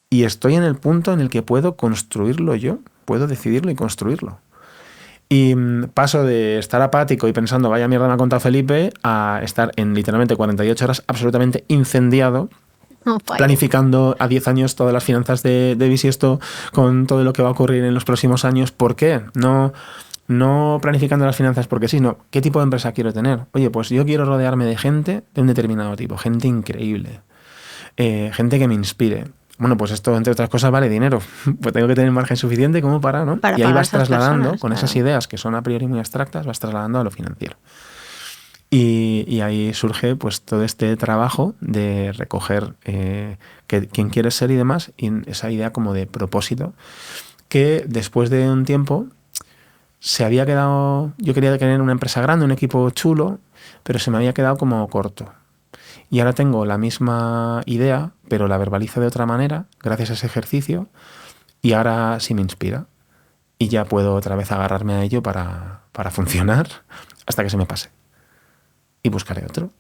y estoy en el punto en el que puedo construirlo yo, puedo decidirlo y construirlo. Y paso de estar apático y pensando, vaya mierda me ha contado Felipe, a estar en literalmente 48 horas absolutamente incendiado, planificando a 10 años todas las finanzas de Bisiesto con todo lo que va a ocurrir en los próximos años. ¿Por qué? No planificando las finanzas porque sí, no. ¿Qué tipo de empresa quiero tener? Oye, pues yo quiero rodearme de gente de un determinado tipo, gente increíble, gente que me inspire. Bueno, pues esto, entre otras cosas, vale dinero. Pues tengo que tener margen suficiente como para, ¿no? Para y ahí vas pagar a esas trasladando, personas, con claro. esas ideas que son a priori muy abstractas, vas trasladando a lo financiero. Y ahí surge pues todo este trabajo de recoger quién quieres ser y demás, y esa idea como de propósito, que después de un tiempo se había quedado... Yo quería tener una empresa grande, un equipo chulo, pero se me había quedado como corto. Y ahora tengo la misma idea, pero la verbalizo de otra manera, gracias a ese ejercicio, y ahora sí me inspira. Y ya puedo otra vez agarrarme a ello para funcionar hasta que se me pase. Y buscaré otro.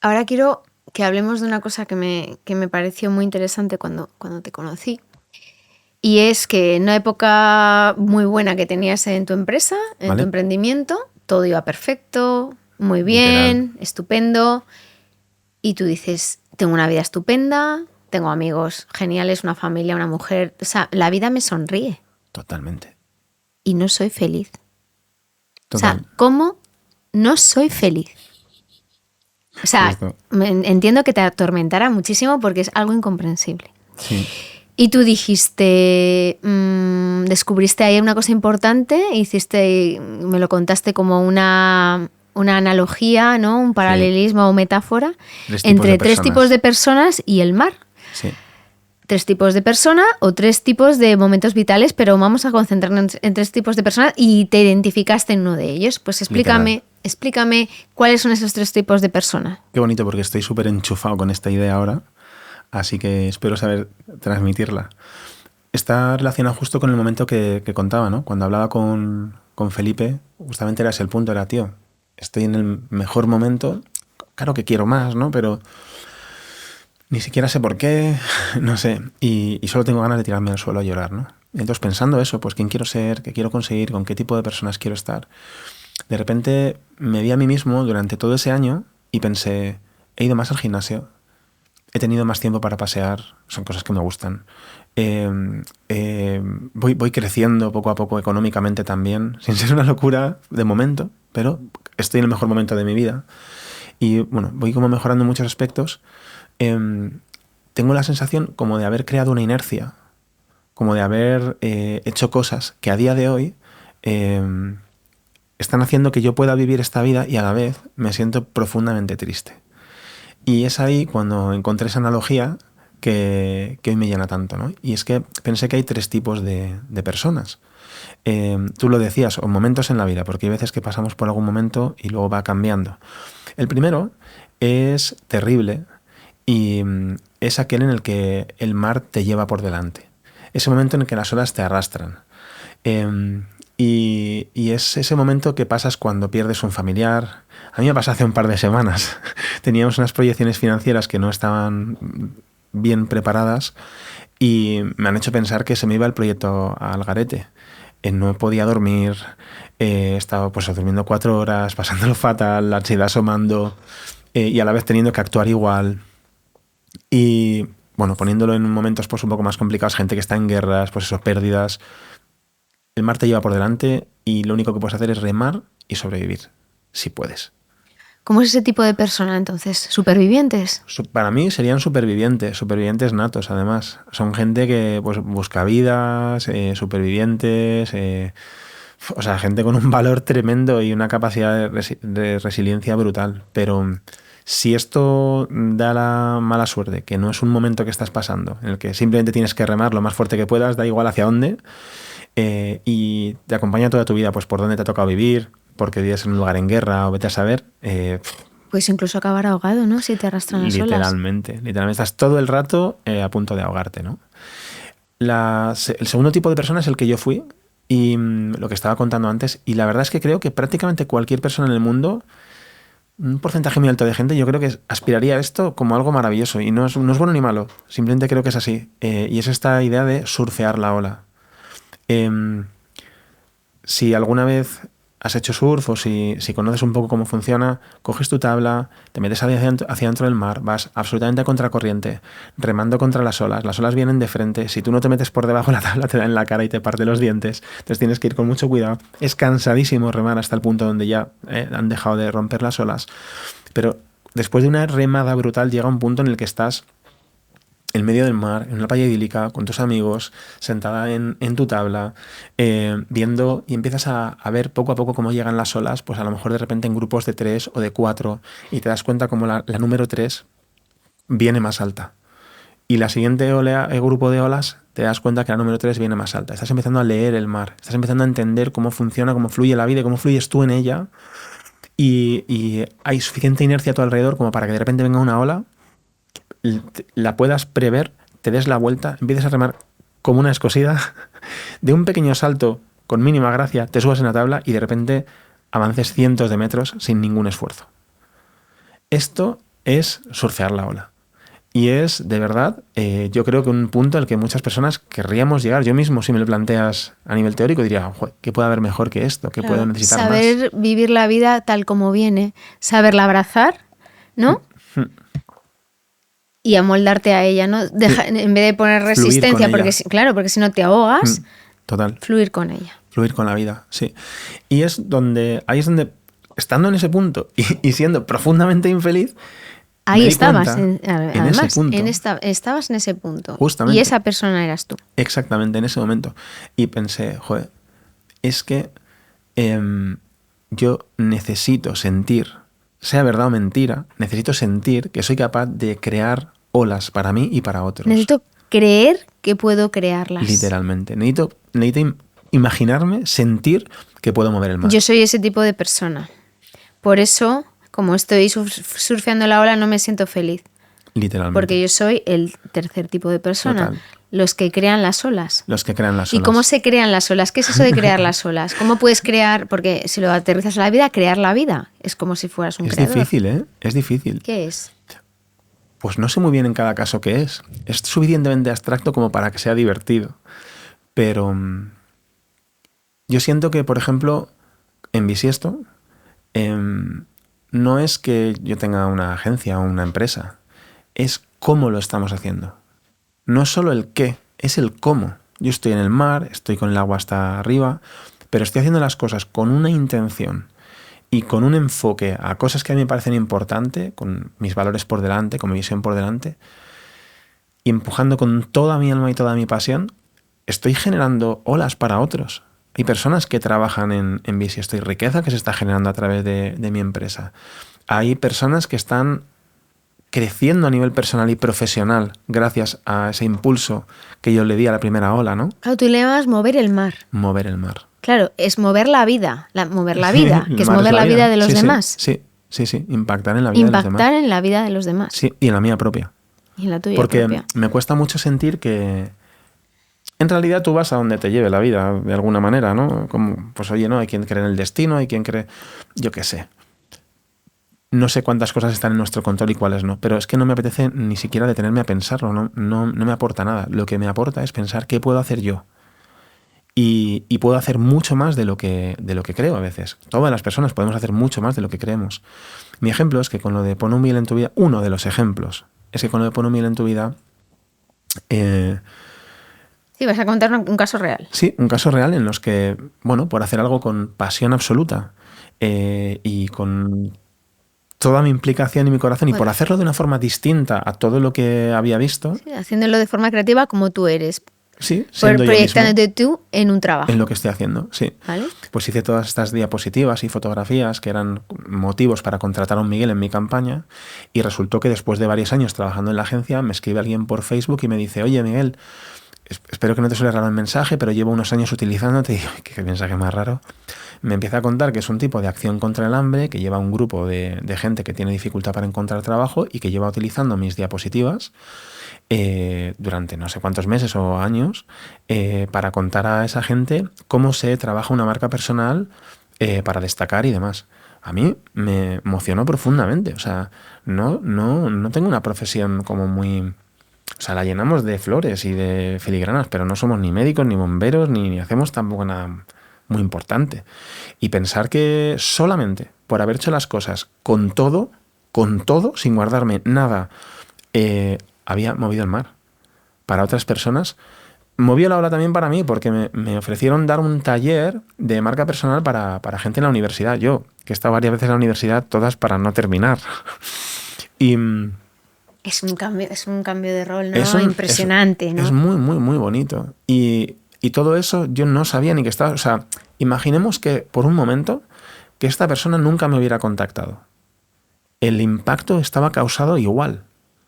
Ahora quiero que hablemos de una cosa que me pareció muy interesante cuando te conocí. Y es que en una época muy buena que tenías en tu empresa, en ¿Vale? tu emprendimiento, todo iba perfecto, muy bien, Literal. estupendo. Y tú dices, tengo una vida estupenda, tengo amigos geniales, una familia, una mujer. O sea, la vida me sonríe Totalmente. y no soy feliz. Total. O sea, ¿cómo no soy feliz? O sea, Justo. entiendo que te atormentara muchísimo porque es algo incomprensible. Sí. Y tú dijiste, descubriste ahí una cosa importante, me lo contaste como una analogía, ¿no? Un paralelismo o metáfora entre tres tipos de personas y el mar. Sí. 3 tipos de persona o 3 tipos de momentos vitales, pero vamos a concentrarnos en 3 tipos de personas y te identificaste en uno de ellos. Pues explícame cuáles son esos 3 tipos de personas. Qué bonito, porque estoy súper enchufado con esta idea ahora, así que espero saber transmitirla. Está relacionado justo con el momento que contaba, ¿no? Cuando hablaba con Felipe, justamente era ese el punto, era, tío, estoy en el mejor momento, claro que quiero más, ¿no? Pero ni siquiera sé por qué, no sé, y solo tengo ganas de tirarme al suelo a llorar, ¿no? Y entonces pensando eso, pues quién quiero ser, qué quiero conseguir, con qué tipo de personas quiero estar, de repente me vi a mí mismo durante todo ese año y pensé, he ido más al gimnasio, he tenido más tiempo para pasear, son cosas que me gustan, voy creciendo poco a poco económicamente también, sin ser una locura de momento, pero estoy en el mejor momento de mi vida y bueno, voy como mejorando en muchos aspectos. Tengo la sensación como de haber creado una inercia, como de haber hecho cosas que a día de hoy están haciendo que yo pueda vivir esta vida y a la vez me siento profundamente triste. Y es ahí cuando encontré esa analogía que hoy me llena tanto, ¿no? Y es que pensé que hay 3 tipos de personas. Tú lo decías, o momentos en la vida, porque hay veces que pasamos por algún momento y luego va cambiando. El primero es terrible, y es aquel en el que el mar te lleva por delante. Ese momento en el que las olas te arrastran. Y es ese momento que pasas cuando pierdes un familiar. A mí me pasó hace un par de semanas. Teníamos unas proyecciones financieras que no estaban bien preparadas y me han hecho pensar que se me iba el proyecto al garete. No podía dormir, estaba pues durmiendo 4 horas, pasándolo fatal, la ansiedad asomando y a la vez teniendo que actuar igual. Y bueno, poniéndolo en momentos pues un poco más complicados, gente que está en guerras, pues eso, pérdidas. El mar te lleva por delante y lo único que puedes hacer es remar y sobrevivir, si puedes. ¿Cómo es ese tipo de persona entonces? ¿Supervivientes? Para mí serían supervivientes natos, además. Son gente que pues, busca vidas, supervivientes, o sea, gente con un valor tremendo y una capacidad de resiliencia brutal. Pero si esto da la mala suerte, que no es un momento que estás pasando, en el que simplemente tienes que remar lo más fuerte que puedas, da igual hacia dónde, y te acompaña toda tu vida, pues por dónde te ha tocado vivir, porque vives en un lugar en guerra o vete a saber. Pues incluso acabar ahogado, ¿no? Si te arrastran las olas. Literalmente. Estás todo el rato a punto de ahogarte, ¿no? El segundo tipo de persona es el que yo fui y lo que estaba contando antes. Y la verdad es que creo que prácticamente cualquier persona en el mundo, un porcentaje muy alto de gente, yo creo que aspiraría a esto como algo maravilloso. Y no es bueno ni malo. Simplemente creo que es así. Y es esta idea de surfear la ola. Si alguna vez has hecho surf o si conoces un poco cómo funciona, coges tu tabla, te metes hacia dentro del mar, vas absolutamente a contracorriente, remando contra las olas vienen de frente, si tú no te metes por debajo de la tabla te da en la cara y te parte los dientes, entonces tienes que ir con mucho cuidado, es cansadísimo remar hasta el punto donde ya han dejado de romper las olas, pero después de una remada brutal llega un punto en el que estás en medio del mar, en una playa idílica, con tus amigos, sentada en tu tabla, viendo y empiezas a ver poco a poco cómo llegan las olas, pues a lo mejor de repente en grupos de 3 o de 4 y te das cuenta como la número 3 viene más alta. Y la siguiente el grupo de olas te das cuenta que la número 3 viene más alta. Estás empezando a leer el mar, estás empezando a entender cómo funciona, cómo fluye la vida, cómo fluyes tú en ella y hay suficiente inercia a tu alrededor como para que de repente venga una ola, la puedas prever, te des la vuelta, empieces a remar como una escosida, de un pequeño salto con mínima gracia, te subas en la tabla y de repente avances cientos de metros sin ningún esfuerzo. Esto es surfear la ola. Y es, de verdad, yo creo que un punto al que muchas personas querríamos llegar. Yo mismo, si me lo planteas a nivel teórico, diría, ¿qué puede haber mejor que esto? ¿Qué puedo necesitar más? Saber vivir la vida tal como viene, saberla abrazar, ¿no? Y amoldarte a ella, ¿no? En vez de poner resistencia, porque si no te ahogas, total. Fluir con ella. Fluir con la vida, sí. Y ahí es donde, estando en ese punto y siendo profundamente infeliz, ahí estabas, además, ese punto. Estabas en ese punto. Justamente. Y esa persona eras tú. Exactamente, en ese momento. Y pensé, es que yo necesito sentir, sea verdad o mentira, necesito sentir que soy capaz de crear olas para mí y para otros. Necesito creer que puedo crearlas. Literalmente. Necesito imaginarme, sentir que puedo mover el mar. Yo soy ese tipo de persona. Por eso, como estoy surfeando la ola, no me siento feliz. Literalmente. Porque yo soy el tercer tipo de persona. Total. Los que crean las olas. Los que crean las olas. ¿Y cómo se crean las olas? ¿Qué es eso de crear las olas? ¿Cómo puedes crear? Porque si lo aterrizas a la vida, crear la vida es como si fueras un creador. Es difícil, ¿eh? Es difícil. ¿Qué es? Pues no sé muy bien en cada caso qué es. Es suficientemente abstracto como para que sea divertido. Pero yo siento que, por ejemplo, en Bisiesto, no es que yo tenga una agencia o una empresa. Es cómo lo estamos haciendo. No es solo el qué, es el cómo. Yo estoy en el mar, estoy con el agua hasta arriba, pero estoy haciendo las cosas con una intención y con un enfoque a cosas que a mí me parecen importantes, con mis valores por delante, con mi visión por delante, y empujando con toda mi alma y toda mi pasión, estoy generando olas para otros. Hay personas que trabajan en Bisiesto y riqueza que se está generando a través de mi empresa. Hay personas que están creciendo a nivel personal y profesional gracias a ese impulso que yo le di a la primera ola, ¿no? Claro, tú le llamas mover el mar. Mover el mar. Claro, es mover la vida, que es mover la vida de los demás. Sí, impactar en la vida de los demás. Impactar en la vida de los demás. Sí, y en la mía propia. Y en la tuya Porque propia. me cuesta mucho sentir que en realidad tú vas a donde te lleve la vida, de alguna manera, ¿no? Como, pues oye, ¿no? Hay quien cree en el destino, hay quien cree, yo qué sé. No sé cuántas cosas están en nuestro control y cuáles no, pero es que no me apetece ni siquiera detenerme a pensarlo, no me aporta nada. Lo que me aporta es pensar qué puedo hacer yo. Y puedo hacer mucho más de lo que creo a veces. Todas las personas podemos hacer mucho más de lo que creemos. Mi ejemplo es que con lo de pon un miel en tu vida, uno de los ejemplos, es que con lo de pon un miel en tu vida... Sí, vas a contar un caso real. Sí, un caso real en los que, bueno, por hacer algo con pasión absoluta y con toda mi implicación y mi corazón, y por hacerlo de una forma distinta a todo lo que había visto. Sí, haciéndolo de forma creativa como tú eres. Sí, siendo yo mismo. Proyectándote tú en un trabajo. En lo que estoy haciendo, sí. ¿Vale? Pues hice todas estas diapositivas y fotografías que eran motivos para contratar a un Miguel en mi campaña, y resultó que después de varios años trabajando en la agencia me escribe alguien por Facebook y me dice: oye, Miguel, espero que no te suene raro el mensaje, pero llevo unos años utilizándote. Y digo, qué mensaje más raro. Me empieza a contar que es un tipo de acción contra el hambre, que lleva un grupo de gente que tiene dificultad para encontrar trabajo y que lleva utilizando mis diapositivas durante no sé cuántos meses o años para contar a esa gente cómo se trabaja una marca personal para destacar y demás. A mí me emocionó profundamente. O sea, no tengo una profesión como muy... O sea, la llenamos de flores y de filigranas, pero no somos ni médicos, ni bomberos, ni hacemos tampoco nada muy importante. Y pensar que solamente por haber hecho las cosas con todo, sin guardarme nada, había movido el mar. Para otras personas, movió la ola también para mí, porque me ofrecieron dar un taller de marca personal para gente en la universidad. Yo, que he estado varias veces en la universidad, todas para no terminar. Y... Es un cambio de rol, ¿no? Impresionante, ¿no? Es muy, muy, muy bonito. Y todo eso yo no sabía ni que estaba... O sea, imaginemos que por un momento que esta persona nunca me hubiera contactado. El impacto estaba causado igual.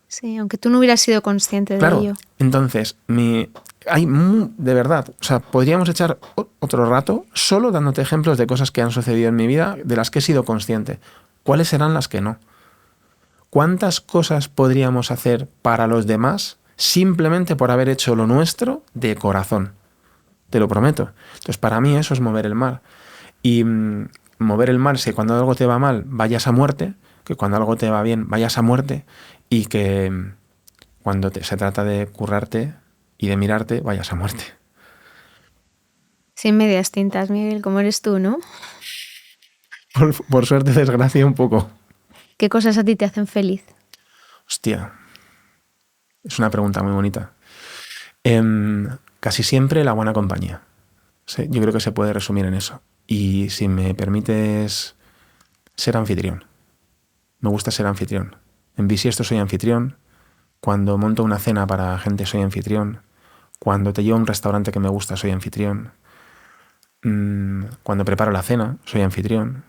Sí, aunque tú no hubieras sido consciente de ello. Entonces, de verdad, o sea, podríamos echar otro rato solo dándote ejemplos de cosas que han sucedido en mi vida de las que he sido consciente. ¿Cuáles serán las que no? ¿Cuántas cosas podríamos hacer para los demás simplemente por haber hecho lo nuestro de corazón? Te lo prometo. Entonces, para mí eso es mover el mar. Y mover el mar es que cuando algo te va mal, vayas a muerte, que cuando algo te va bien, vayas a muerte, y que cuando se trata de currarte y de mirarte, vayas a muerte. Sin medias tintas, Miguel, como eres tú, ¿no? Por suerte, desgracia, un poco. ¿Qué cosas a ti te hacen feliz? Hostia, es una pregunta muy bonita. Casi siempre la buena compañía. Sí, yo creo que se puede resumir en eso. Y si me permites, ser anfitrión. Me gusta ser anfitrión. En Bisiesto soy anfitrión. Cuando monto una cena para gente soy anfitrión. Cuando te llevo a un restaurante que me gusta soy anfitrión. Cuando preparo la cena soy anfitrión.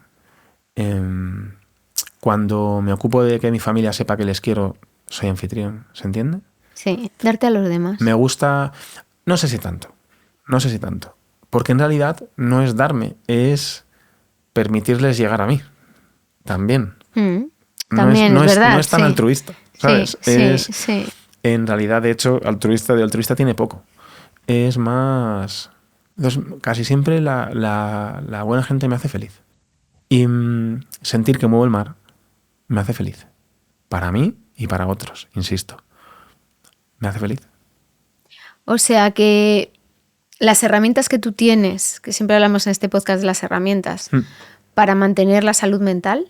Cuando me ocupo de que mi familia sepa que les quiero soy anfitrión. ¿Se entiende? Sí, darte a los demás. Me gusta... No sé si tanto. Porque en realidad no es darme, es permitirles llegar a mí. También. También, es verdad. No es tan altruista, ¿sabes? Sí. En realidad, de hecho, altruista tiene poco. Es más... Entonces, casi siempre la buena gente me hace feliz. Y sentir que muevo el mar me hace feliz. Para mí y para otros, insisto. Me hace feliz. O sea que las herramientas que tú tienes, que siempre hablamos en este podcast de las herramientas, para mantener la salud mental,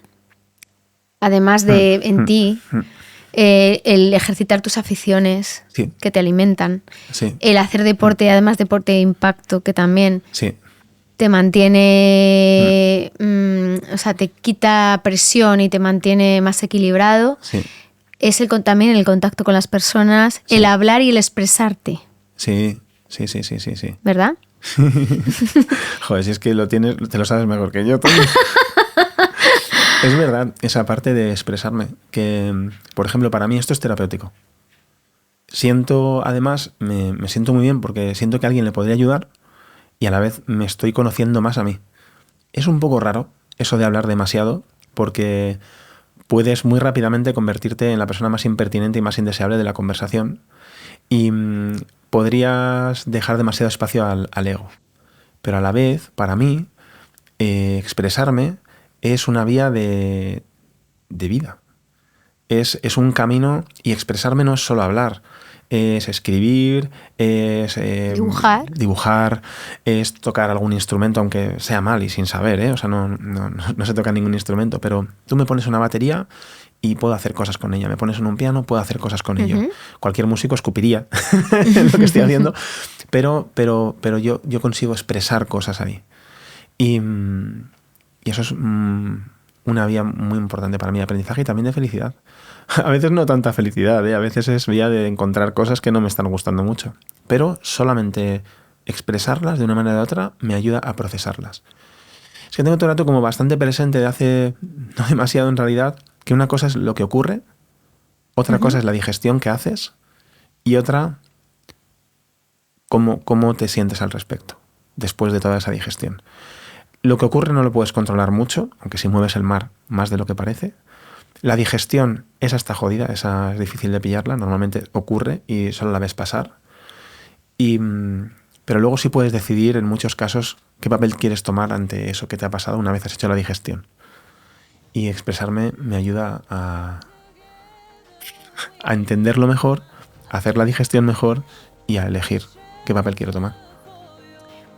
además de en ti, el ejercitar tus aficiones que te alimentan, el hacer deporte, además deporte de impacto, que también te mantiene, o sea, te quita presión y te mantiene más equilibrado, es también el contacto con las personas, el hablar y el expresarte. Sí. ¿Verdad? Joder, si es que te lo sabes mejor que yo, Tony. Es verdad, esa parte de expresarme, que, por ejemplo, para mí esto es terapéutico. Además, me siento muy bien porque siento que alguien le podría ayudar y a la vez me estoy conociendo más a mí. Es un poco raro eso de hablar demasiado porque puedes muy rápidamente convertirte en la persona más impertinente y más indeseable de la conversación y podrías dejar demasiado espacio al ego. Pero a la vez, para mí, expresarme es una vía de vida. Es un camino, y expresarme no es solo hablar, es escribir, es dibujar, es tocar algún instrumento, aunque sea mal y sin saber, o sea, no se toca ningún instrumento, pero tú me pones una batería y puedo hacer cosas con ella. Me pones en un piano, puedo hacer cosas con ello. Cualquier músico escupiría lo que estoy haciendo, pero yo consigo expresar cosas ahí. Y eso es una vía muy importante para mi aprendizaje y también de felicidad. A veces no tanta felicidad, a veces es vía de encontrar cosas que no me están gustando mucho. Pero solamente expresarlas de una manera u otra me ayuda a procesarlas. Es que tengo todo el rato como bastante presente de hace no demasiado en realidad, que una cosa es lo que ocurre, otra cosa es la digestión que haces y otra cómo te sientes al respecto después de toda esa digestión. Lo que ocurre no lo puedes controlar mucho, aunque si mueves el mar más de lo que parece. La digestión, esa está jodida, esa es difícil de pillarla, normalmente ocurre y solo la ves pasar. Pero luego sí puedes decidir en muchos casos qué papel quieres tomar ante eso que te ha pasado una vez has hecho la digestión. Y expresarme me ayuda a entenderlo mejor, a hacer la digestión mejor y a elegir qué papel quiero tomar.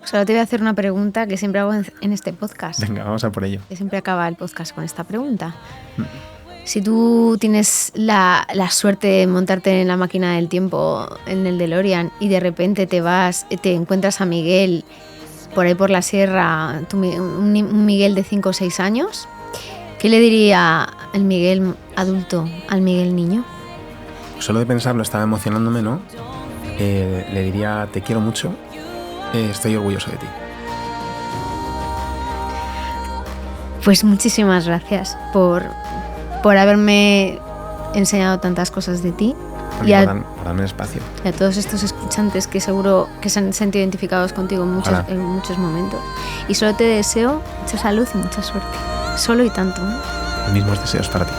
Solo te voy a hacer una pregunta que siempre hago en este podcast. Venga, vamos a por ello. Que siempre acaba el podcast con esta pregunta. Si tú tienes la suerte de montarte en la máquina del tiempo, en el DeLorean, y de repente te encuentras a Miguel por ahí por la sierra, un Miguel de 5 o 6 años, ¿qué le diría el Miguel adulto al Miguel niño? Solo de pensarlo estaba emocionándome, ¿no? Le diría, te quiero mucho, estoy orgulloso de ti. Pues muchísimas gracias por haberme enseñado tantas cosas de ti. Por darme el espacio. Y a todos estos escuchantes que seguro que se han sentido identificados contigo en muchos momentos. Y solo te deseo mucha salud y mucha suerte. Solo y tanto, ¿eh? Los mismos deseos para ti.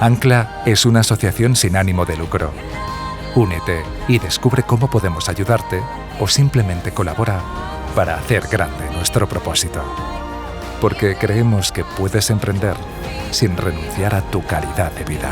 Ancla es una asociación sin ánimo de lucro. Únete y descubre cómo podemos ayudarte o simplemente colabora para hacer grande nuestro propósito. Porque creemos que puedes emprender sin renunciar a tu calidad de vida.